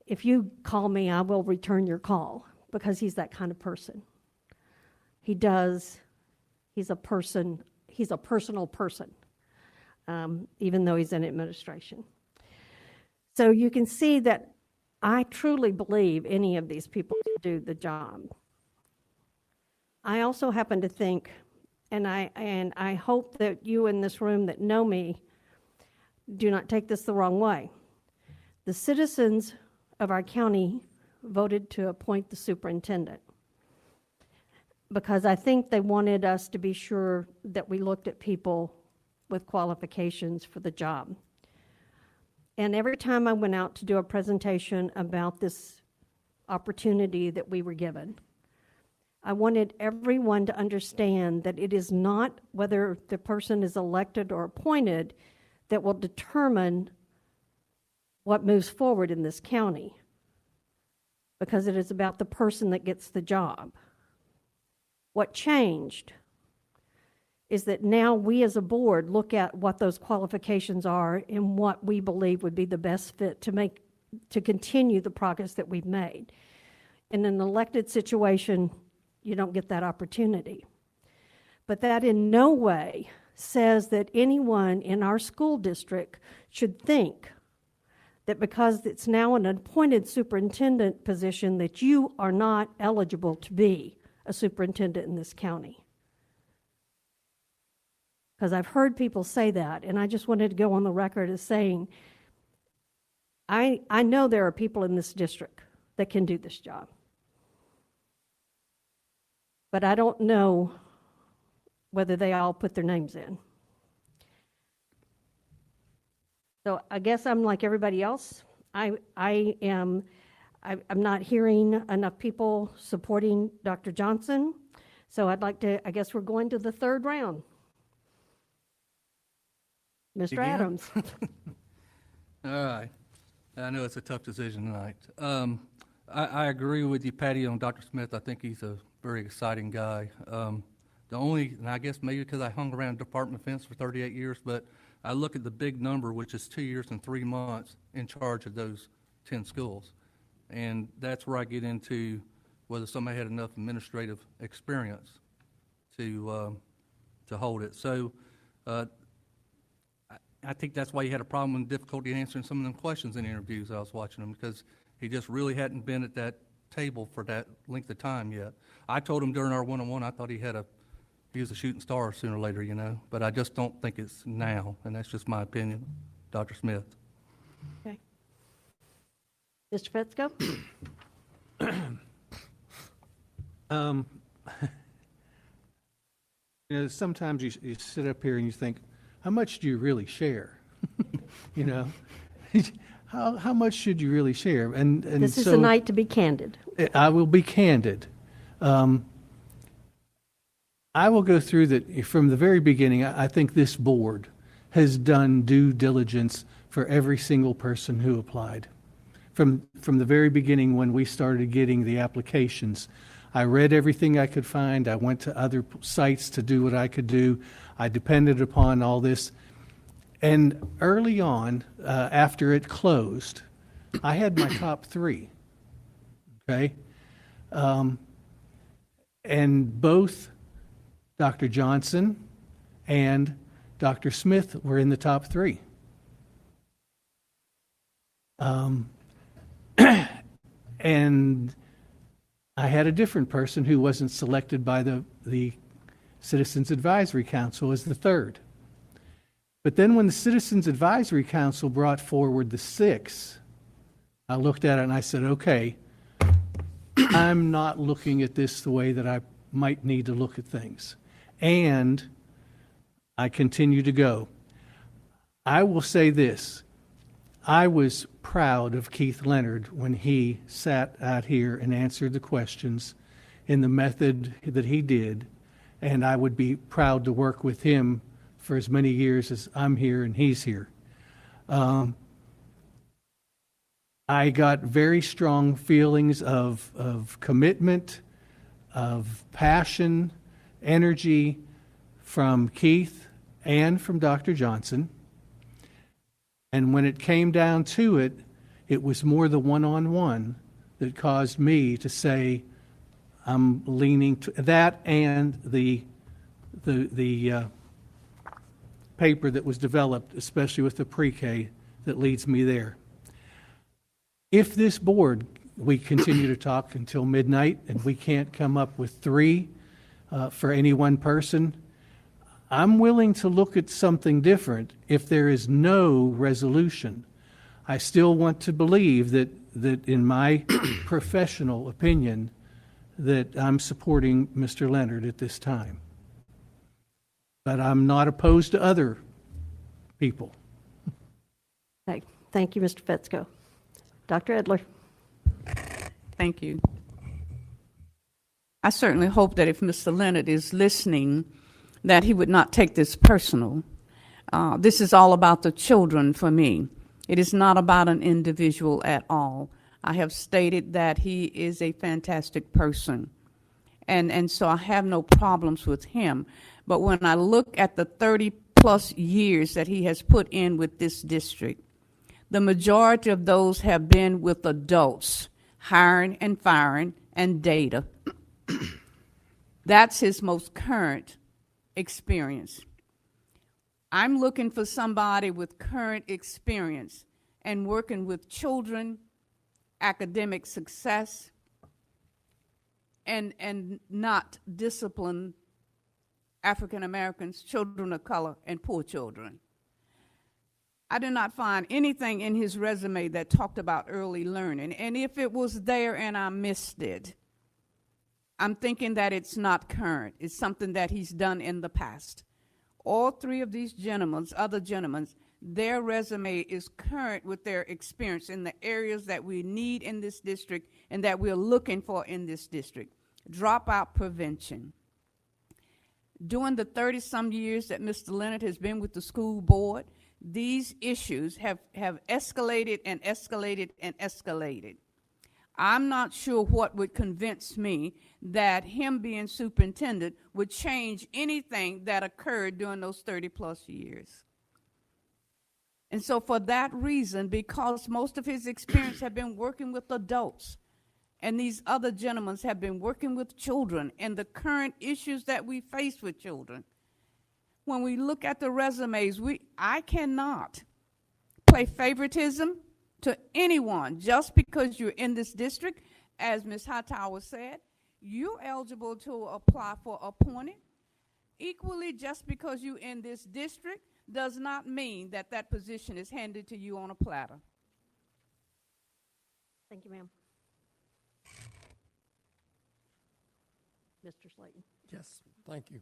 If you call me, I will return your call, because he's that kind of person. He's a personal person, even though he's in administration. So you can see that I truly believe any of these people can do the job. I also happen to think, and I hope that you in this room that know me do not take this the wrong way. The citizens of our county voted to appoint the superintendent because I think they wanted us to be sure that we looked at people with qualifications for the job. And every time I went out to do a presentation about this opportunity that we were given, I wanted everyone to understand that it is not whether the person is elected or appointed that will determine what moves forward in this county, because it is about the person that gets the job. What changed is that now we as a board look at what those qualifications are and what we believe would be the best fit to continue the progress that we've made. In an elected situation, you don't get that opportunity. But that in no way says that anyone in our school district should think that because it's now an appointed superintendent position that you are not eligible to be a superintendent in this county. Because I've heard people say that, and I just wanted to go on the record as saying, I know there are people in this district that can do this job. But I don't know whether they all put their names in. So I guess I'm like everybody else. I'm not hearing enough people supporting Dr. Johnson. So I guess we're going to the third round. Mr. Again? Adams. All right. I know it's a tough decision tonight. I agree with you, Patty, on Dr. Smith. I think he's a very exciting guy. And I guess maybe because I hung around Department of Defense for 38 years, but I look at the big number, which is 2 years and 3 months in charge of those 10 schools. And that's where I get into whether somebody had enough administrative experience to hold it. So I think that's why he had a problem and difficulty answering some of them questions in interviews I was watching him, because he just really hadn't been at that table for that length of time yet. I told him during our one-on-one, I thought he was a shooting star sooner or later, you know, but I just don't think it's now, and that's just my opinion, Dr. Smith. Okay. Mr. Fetzko? You know, sometimes you sit up here and you think, how much do you really share? You know, how much should you really share? And This is so the night to be candid. I will be candid. I will go through that from the very beginning. I think this board has done due diligence for every single person who applied. From the very beginning when we started getting the applications, I read everything I could find. I went to other sites to do what I could do. I depended upon all this. And early on, after it closed, I had my top 3, okay? And both Dr. Johnson and Dr. Smith were in the top 3. And I had a different person who wasn't selected by the Citizens Advisory Council as the 3rd. But then when the Citizens Advisory Council brought forward the 6, I looked at it and I said, okay, I'm not looking at this the way that I might need to look at things. And I continue to go. I will say this. I was proud of Keith Leonard when he sat out here and answered the questions in the method that he did, and I would be proud to work with him for as many years as I'm here and he's here. I got very strong feelings of commitment, of passion, energy from Keith and from Dr. Johnson. And when it came down to it, it was more the one-on-one that caused me to say, I'm leaning to that, and the paper that was developed, especially with the pre-K, that leads me there. If this board, we continue to talk until midnight and we can't come up with 3 for any one person, I'm willing to look at something different if there is no resolution. I still want to believe that in my professional opinion, that I'm supporting Mr. Leonard at this time. But I'm not opposed to other people. Okay, thank you, Mr. Fetzko. Dr. Edler? Thank you. I certainly hope that if Mr. Leonard is listening, that he would not take this personal. This is all about the children for me. It is not about an individual at all. I have stated that he is a fantastic person, and so I have no problems with him. But when I look at the 30-plus years that he has put in with this district, the majority of those have been with adults, hiring and firing and data. That's his most current experience. I'm looking for somebody with current experience and working with children, academic success, and not discipline African Americans, children of color, and poor children. I did not find anything in his resume that talked about early learning, and if it was there and I missed it, I'm thinking that it's not current. It's something that he's done in the past. All 3 of these other gentlemen, their resume is current with their experience in the areas that we need in this district and that we're looking for in this district. Dropout prevention. During the 30-some years that Mr. Leonard has been with the school board, these issues have escalated and escalated and escalated. I'm not sure what would convince me that him being superintendent would change anything that occurred during those 30-plus years. And so for that reason, because most of his experience have been working with adults, and these other gentlemen have been working with children and the current issues that we face with children, when we look at the resumes, I cannot play favoritism to anyone just because you're in this district. As Ms. Hightower said, you're eligible to apply for appointed. Equally, just because you're in this district does not mean that that position is handed to you on a platter. Thank you, ma'am. Mr. Slayton? Yes, thank you.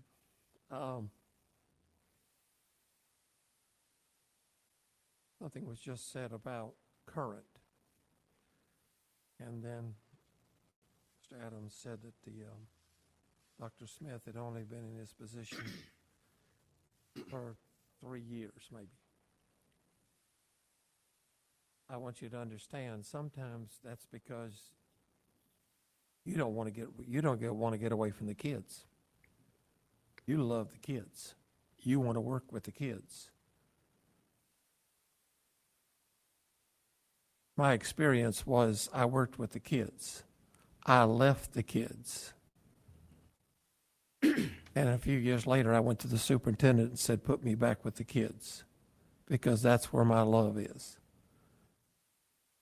Something was just said about current. And then Mr. Adams said that Dr. Smith had only been in his position for 3 years, maybe. I want you to understand, sometimes that's because you don't want to get away from the kids. You love the kids. You want to work with the kids. My experience was I worked with the kids. I left the kids. And a few years later, I went to the superintendent and said, put me back with the kids, because that's where my love is.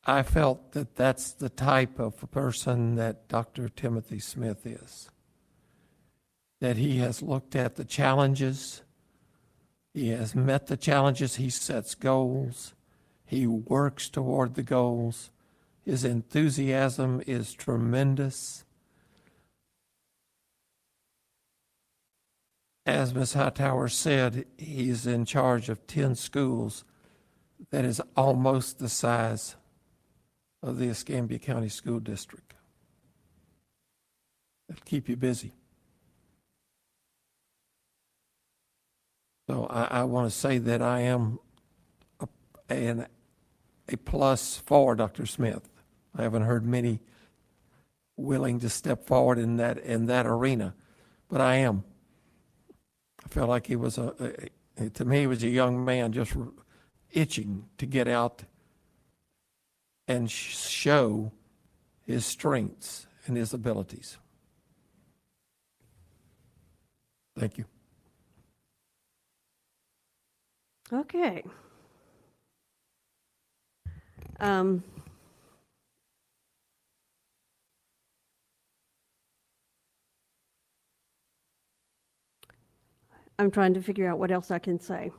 I felt that that's the type of a person that Dr. Timothy Smith is. That he has looked at the challenges, he has met the challenges, he sets goals, he works toward the goals. His enthusiasm is tremendous. As Ms. Hightower said, he's in charge of 10 schools that is almost the size of the Escambia County School District. that'll keep you busy. So I want to say that I am a plus for Dr. Smith. I haven't heard many willing to step forward in that arena, but I am. I felt like he was to me, he was a young man just itching to get out and show his strengths and his abilities. Thank you. Okay. I'm trying to figure out what else I can say.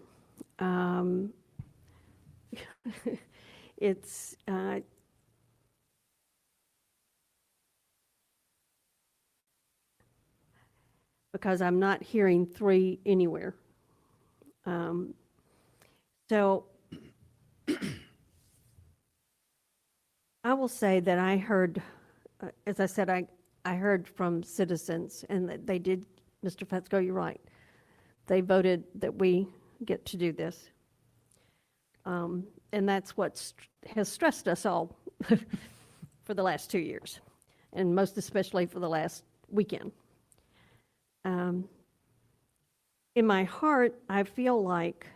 It's because I'm not hearing 3 anywhere. So I will say that I heard, as I said, I heard from citizens, and that they did, Mr. Fetzko, you're right. They voted that we get to do this. And that's what has stressed us all for the last 2 years, and most especially for the last weekend. In my heart, I feel like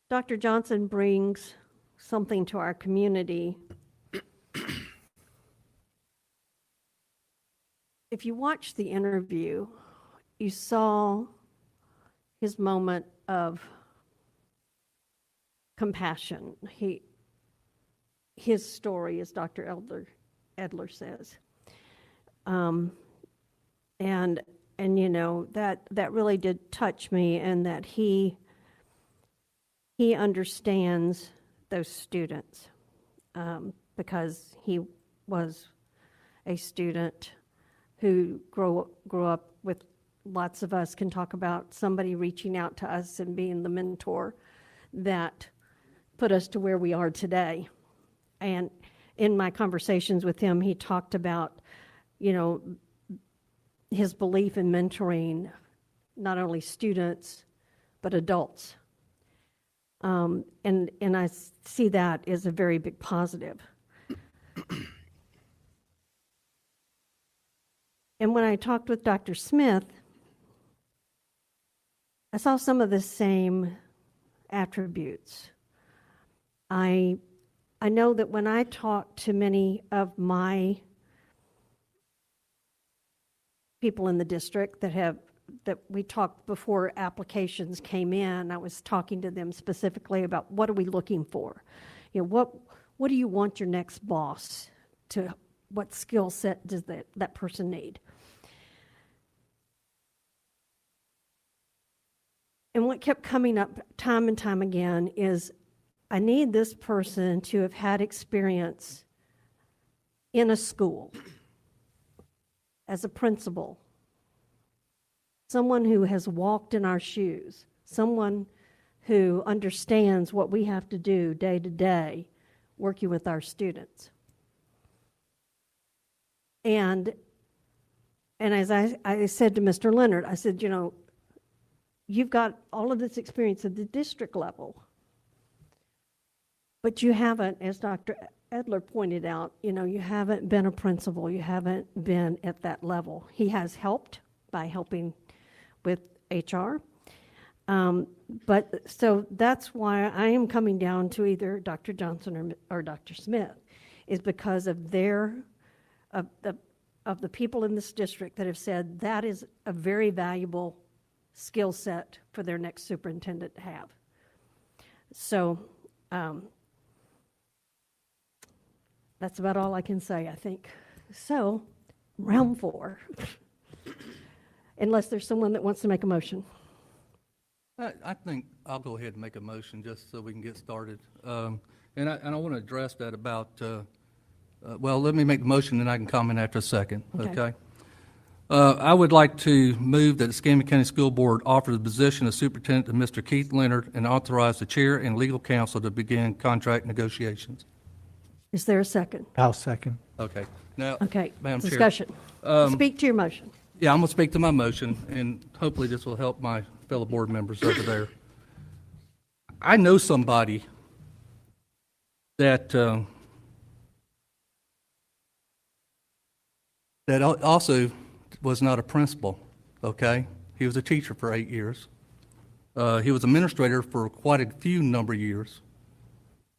Dr. Johnson brings something to our community. If you watched the interview, you saw his moment of compassion. His story, as Dr. Edler says. And you know, that really did touch me, and that he understands those students, because he was a student who grew up with, lots of us can talk about somebody reaching out to us and being the mentor that put us to where we are today. And in my conversations with him, he talked about, you know, his belief in mentoring not only students, but adults. And I see that as a very big positive. And when I talked with Dr. Smith, I saw some of the same attributes. I know that when I talk to many of my people in the district that we talked before applications came in, I was talking to them specifically about what are we looking for? You know, what do you want your next boss to, what skill set does that person need? And what kept coming up time and time again is, I need this person to have had experience in a school as a principal, someone who has walked in our shoes, someone who understands what we have to do day to day working with our students. And as I said to Mr. Leonard, I said, you know, you've got all of this experience at the district level, but you haven't, as Dr. Edler pointed out, you know, you haven't been a principal, you haven't been at that level. He has helped by helping with HR. But so that's why I am coming down to either Dr. Johnson or Dr. Smith, is because of of the people in this district that have said that is a very valuable skill set for their next superintendent to have. So that's about all I can say, I think. So, round 4. Unless there's someone that wants to make a motion. I think I'll go ahead and make a motion just so we can get started. And I want to address that about, well, let me make the motion and I can comment after a second, Okay. okay? I would like to move that the Escambia County School Board offer the position of superintendent to Mr. Keith Leonard and authorize the chair and legal counsel to begin contract negotiations. Is there a second? I'll second. Okay. Now, Okay, Madam Chair. discussion. Speak to your motion. Yeah, I'm going to speak to my motion, and hopefully this will help my fellow board members over there. I know somebody that that also was not a principal, okay? He was a teacher for 8 years. He was administrator for quite a few number of years,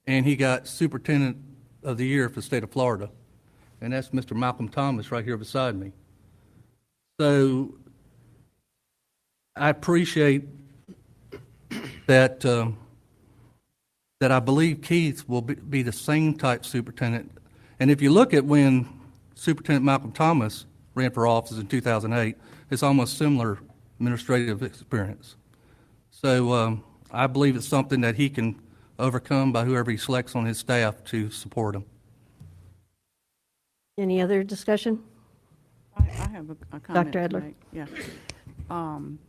and he got Superintendent of the Year for the state of Florida, and that's Mr. Malcolm Thomas right here beside me. So I appreciate that that I believe Keith will be the same type superintendent. And if you look at when Superintendent Malcolm Thomas ran for office in 2008, it's almost similar administrative experience. So I believe it's something that he can overcome by whoever he selects on his staff to support him. Any other discussion? I have a comment Dr. Adler. to make. Yeah.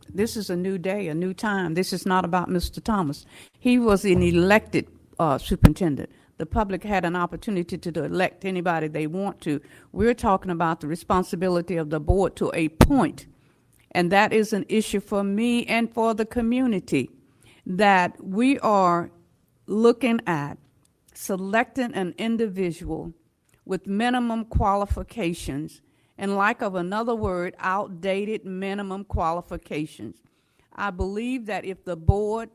This is a new day, a new time. This is not about Mr. Thomas. He was an elected superintendent. The public had an opportunity to elect anybody they want to. We're talking about the responsibility of the board to appoint. And that is an issue for me and for the community, that we are looking at selecting an individual with minimum qualifications, and lack of another word, outdated minimum qualifications. I believe that if the board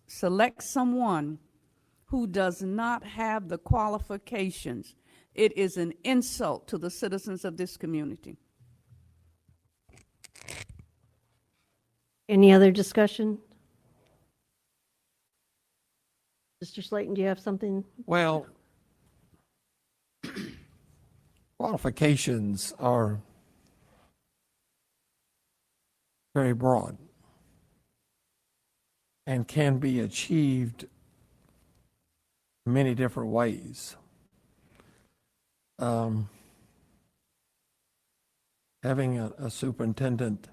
selects someone who does not have the qualifications, it is an insult to the citizens of this community. Any other discussion? Mr. Slayton, do you have something? Well, qualifications are very broad and can be achieved many different ways. Having a superintendent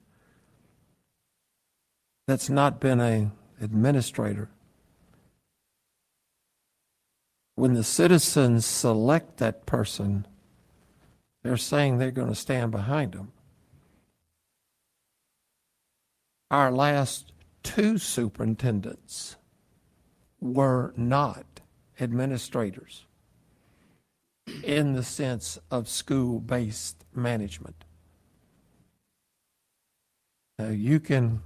that's not been an administrator, when the citizens select that person, they're saying they're going to stand behind them. Our last two superintendents were not administrators in the sense of school-based management. Now, you can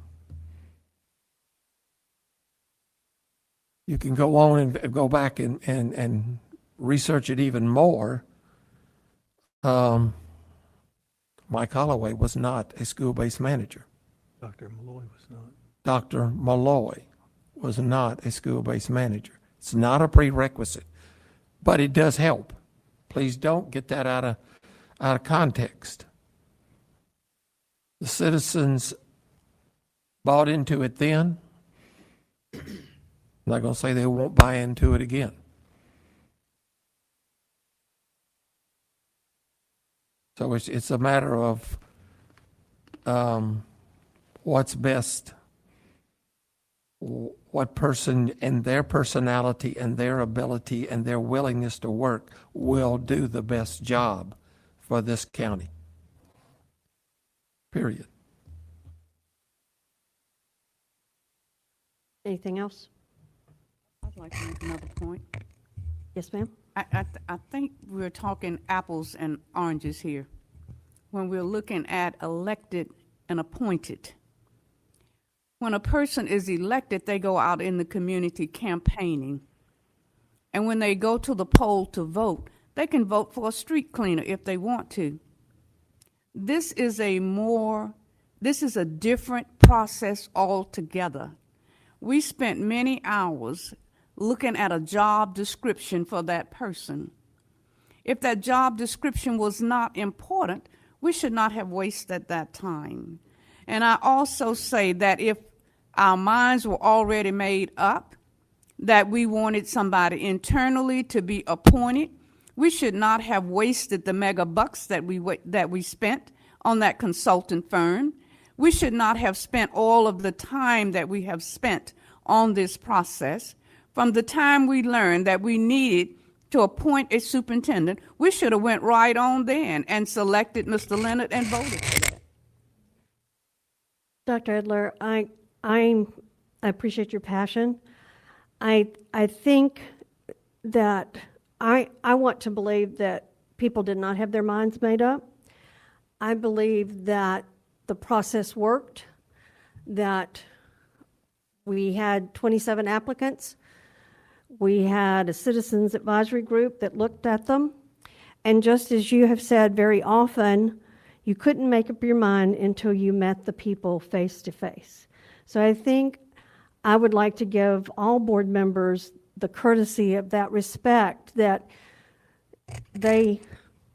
go on and go back and research it even more. Mike Holloway was not a school-based manager. Dr. Malloy was not. Dr. Malloy was not a school-based manager. It's not a prerequisite, but it does help. Please don't get that out of context. The citizens bought into it then. I'm not going to say they won't buy into it again. So it's a matter of what's best, what person and their personality and their ability and their willingness to work will do the best job for this county. Period. Anything else? I'd like to make another point. Yes, ma'am? I think we're talking apples and oranges here when we're looking at elected and appointed. When a person is elected, they go out in the community campaigning. And when they go to the poll to vote, they can vote for a street cleaner if they want to. This is a different process altogether. We spent many hours looking at a job description for that person. If that job description was not important, we should not have wasted that time. And I also say that if our minds were already made up that we wanted somebody internally to be appointed, we should not have wasted the mega bucks that we spent on that consultant firm. We should not have spent all of the time that we have spent on this process. From the time we learned that we needed to appoint a superintendent, we should have went right on then and selected Mr. Leonard and voted for that. Dr. Adler, I appreciate your passion. I think that I want to believe that people did not have their minds made up. I believe that the process worked, that we had 27 applicants. We had a citizens advisory group that looked at them. And just as you have said very often, you couldn't make up your mind until you met the people face to face. So I think I would like to give all board members the courtesy of that respect, that they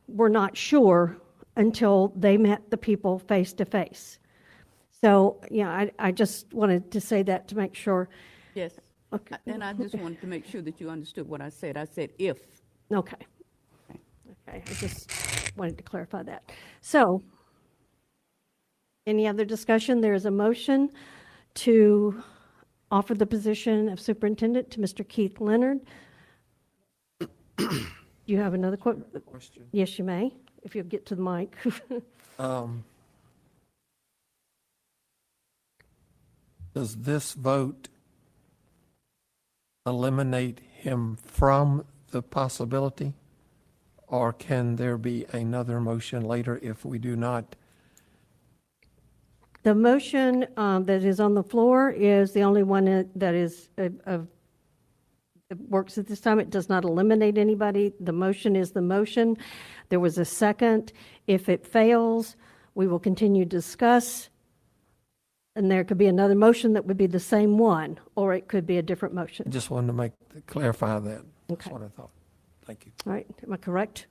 were not sure until they met the people face to face. So, yeah, I just wanted to say that to make sure. Yes. Okay. And I just wanted to make sure that you understood what I said. I said if. Okay. Okay, I just wanted to clarify that. So, any other discussion? There is a motion to offer the position of superintendent to Mr. Keith Leonard. You have another Question. Yes, you may, if you'll get to the mic. Does this vote eliminate him from the possibility? Or can there be another motion later if we do not? The motion that is on the floor is the only one that is that works at this time. It does not eliminate anybody. The motion is the motion. There was a second. If it fails, we will continue to discuss, and there could be another motion that would be the same one, or it could be a different motion. I just wanted to clarify that. That's Okay. what I thought. Thank you. All right, am I correct?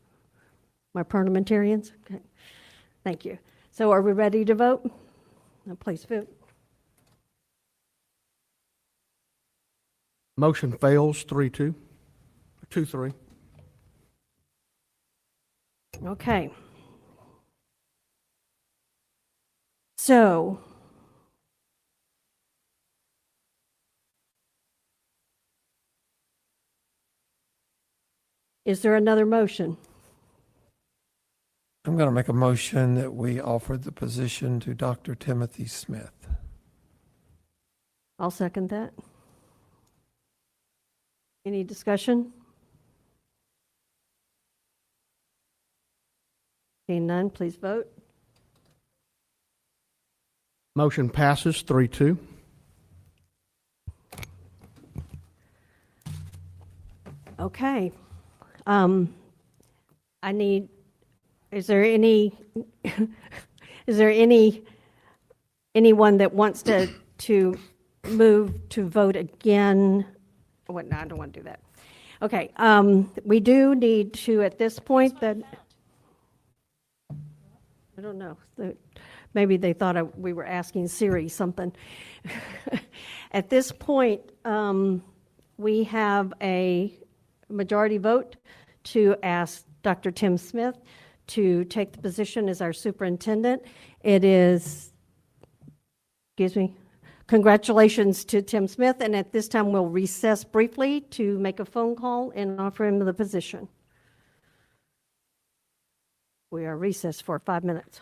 My parliamentarians? Okay, thank you. So are we ready to vote? Now please vote. Motion fails 3-2, 2-3. Okay. So, is there another motion? I'm going to make a motion that we offer the position to Dr. Timothy Smith. I'll second that. Any discussion? Seeing none, please vote. Motion passes 3-2. Okay. I need, is there anyone that wants to move to vote again? What, no, I don't want to do that. Okay, we do need to, at this point, that, I don't know, maybe they thought we were asking Siri something. At this point, we have a majority vote to ask Dr. Tim Smith to take the position as our superintendent. It is, excuse me, congratulations to Tim Smith, and at this time we'll recess briefly to make a phone call and offer him the position. We are recessed for 5 minutes.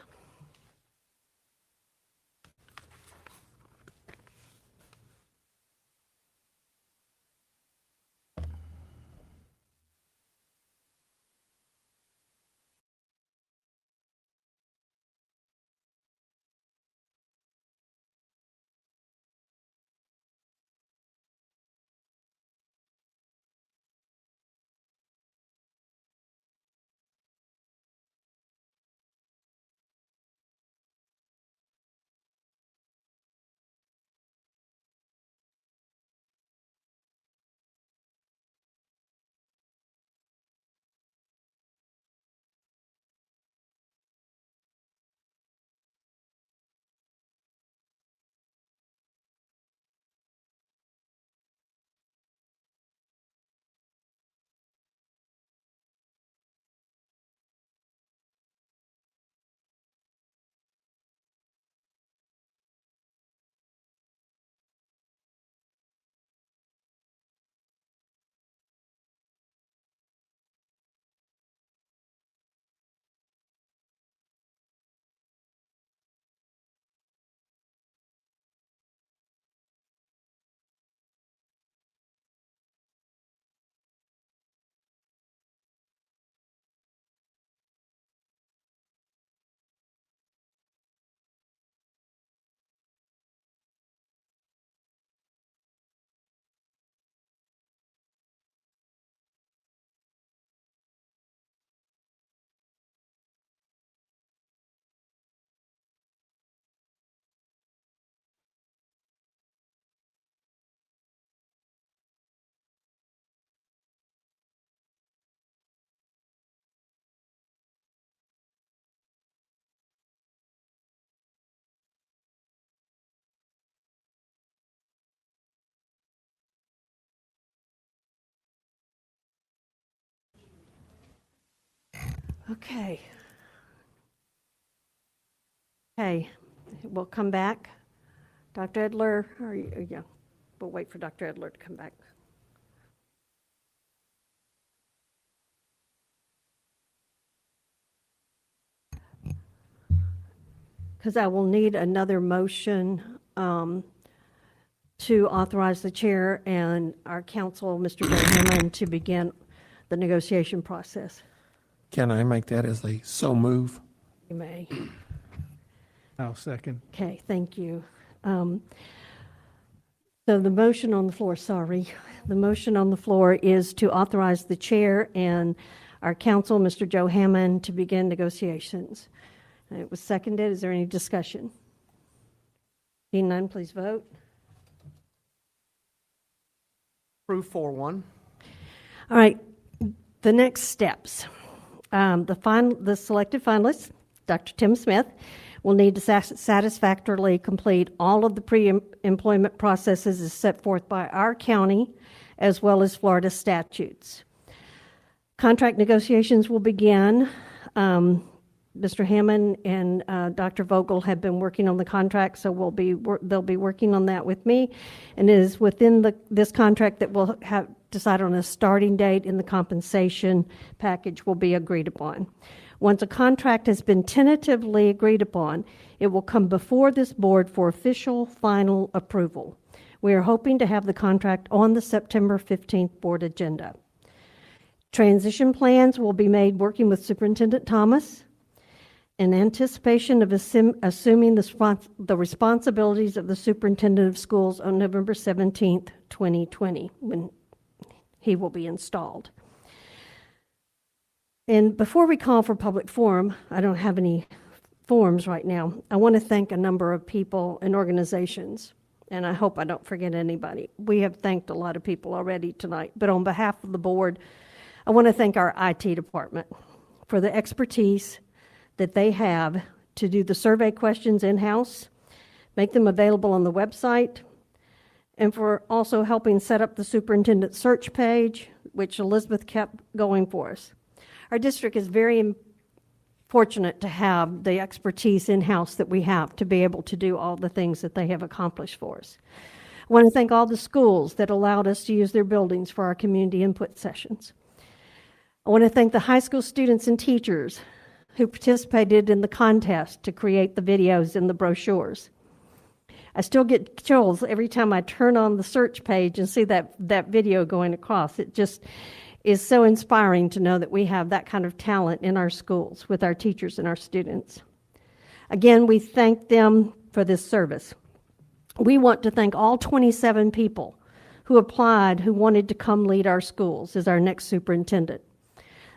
Okay. Okay, we'll come back. Dr. Edler, yeah, we'll wait for Dr. Edler to come back. Because I will need another motion to authorize the chair and our counsel, Mr. Joe Hammond, to begin the negotiation process. Can I make that as a so move? You may. I'll second. Okay, thank you. So the motion on the floor, the motion on the floor is to authorize the chair and our counsel, Mr. Joe Hammond, to begin negotiations. And it was seconded. Is there any discussion? Seeing none, please vote. Approve 4-1. All right, the next steps. The selected finalists, Dr. Tim Smith, will need to satisfactorily complete all of the pre-employment processes as set forth by our county, as well as Florida statutes. Contract negotiations will begin. Mr. Hammond and Dr. Vogel have been working on the contract, so they'll be working on that with me. And it is within this contract that we'll have decide on a starting date, and the compensation package will be agreed upon. Once a contract has been tentatively agreed upon, it will come before this board for official final approval. We are hoping to have the contract on the September 15th board agenda. Transition plans will be made working with Superintendent Thomas in anticipation of assuming the responsibilities of the superintendent of schools on November 17th, 2020, when he will be installed. And before we call for public forum, I don't have any forums right now. I want to thank a number of people and organizations, and I hope I don't forget anybody. We have thanked a lot of people already tonight, but on behalf of the board, I want to thank our IT department for the expertise that they have to do the survey questions in-house, make them available on the website, and for also helping set up the superintendent search page, which Elizabeth kept going for us. Our district is very fortunate to have the expertise in-house that we have to be able to do all the things that they have accomplished for us. I want to thank all the schools that allowed us to use their buildings for our community input sessions. I want to thank the high school students and teachers who participated in the contest to create the videos and the brochures. I still get chills every time I turn on the search page and see that video going across. It just is so inspiring to know that we have that kind of talent in our schools with our teachers and our students. Again, we thank them for this service. We want to thank all 27 people who applied who wanted to come lead our schools as our next superintendent.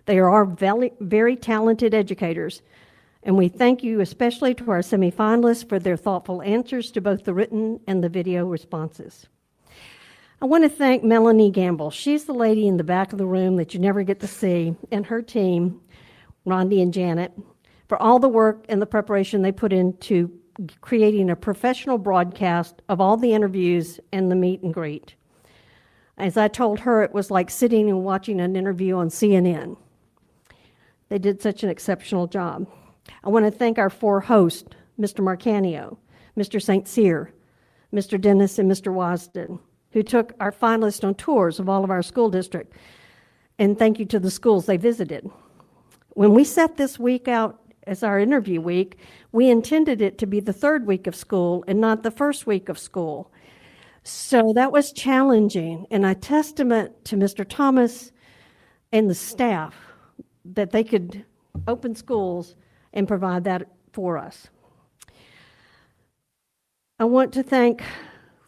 They are our very talented educators, and we thank you especially to our semifinalists for their thoughtful answers to both the written and the video responses. I want to thank Melanie Gamble. She's the lady in the back of the room that you never get to see, and her team, Rondi and Janet, for all the work and the preparation they put into creating a professional broadcast of all the interviews and the meet and greet. As I told her, it was like sitting and watching an interview on CNN. They did such an exceptional job. I want to thank our four hosts, Mr. Marcanio, Mr. St. Cyr, Mr. Dennis, and Mr. Wasden, who took our finalists on tours of all of our school district. And thank you to the schools they visited. When we set this week out as our interview week, we intended it to be the third week of school and not the first week of school. So that was challenging, and a testament to Mr. Thomas and the staff that they could open schools and provide that for us. I want to thank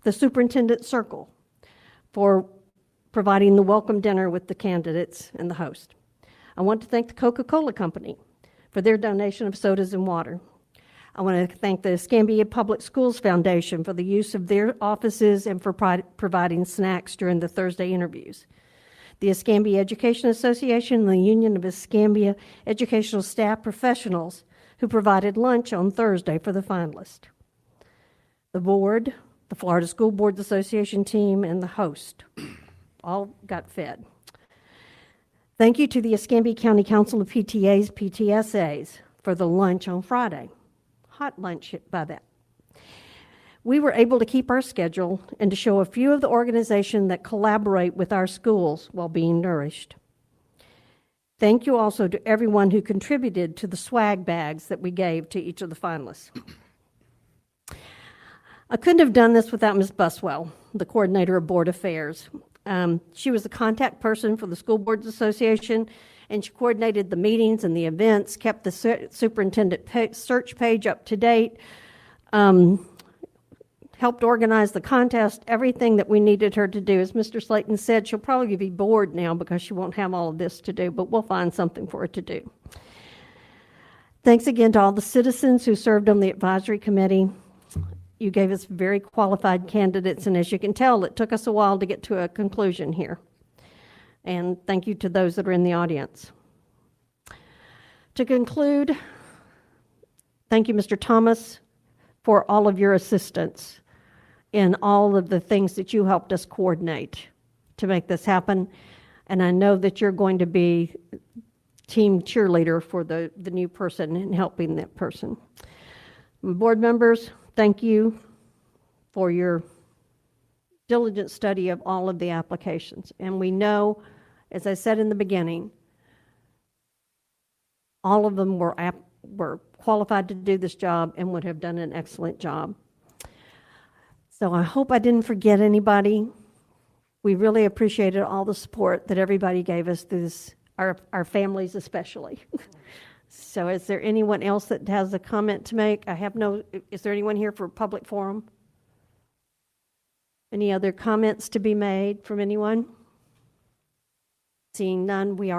the Superintendent Circle for providing the welcome dinner with the candidates and the host. I want to thank the Coca-Cola Company for their donation of sodas and water. I want to thank the Escambia Public Schools Foundation for the use of their offices and for providing snacks during the Thursday interviews. The Escambia Education Association and the Union of Escambia Educational Staff Professionals who provided lunch on Thursday for the finalists. The board, the Florida School Board Association team, and the host all got fed. Thank you to the Escambia County Council of PTAs, PTSAs for the lunch on Friday. Hot lunch by that. We were able to keep our schedule and to show a few of the organizations that collaborate with our schools while being nourished. Thank you also to everyone who contributed to the swag bags that we gave to each of the finalists. I couldn't have done this without Ms. Buswell, the coordinator of Board Affairs. She was the contact person for the School Boards Association, and she coordinated the meetings and the events, kept the superintendent search page up to date, helped organize the contest, everything that we needed her to do. As Mr. Slayton said, she'll probably be bored now because she won't have all of this to do, but we'll find something for her to do. Thanks again to all the citizens who served on the advisory committee. You gave us very qualified candidates, and as you can tell, it took us a while to get to a conclusion here. And thank you to those that are in the audience. To conclude, thank you, Mr. Thomas, for all of your assistance in all of the things that you helped us coordinate to make this happen. And I know that you're going to be team cheerleader for the new person and helping that person. Board members, thank you for your diligent study of all of the applications. And we know, as I said in the beginning, all of them were qualified to do this job and would have done an excellent job. So I hope I didn't forget anybody. We really appreciated all the support that everybody gave us through this, our families especially. So is there anyone else that has a comment to make? Is there anyone here for public forum? Any other comments to be made from anyone? Seeing none, we are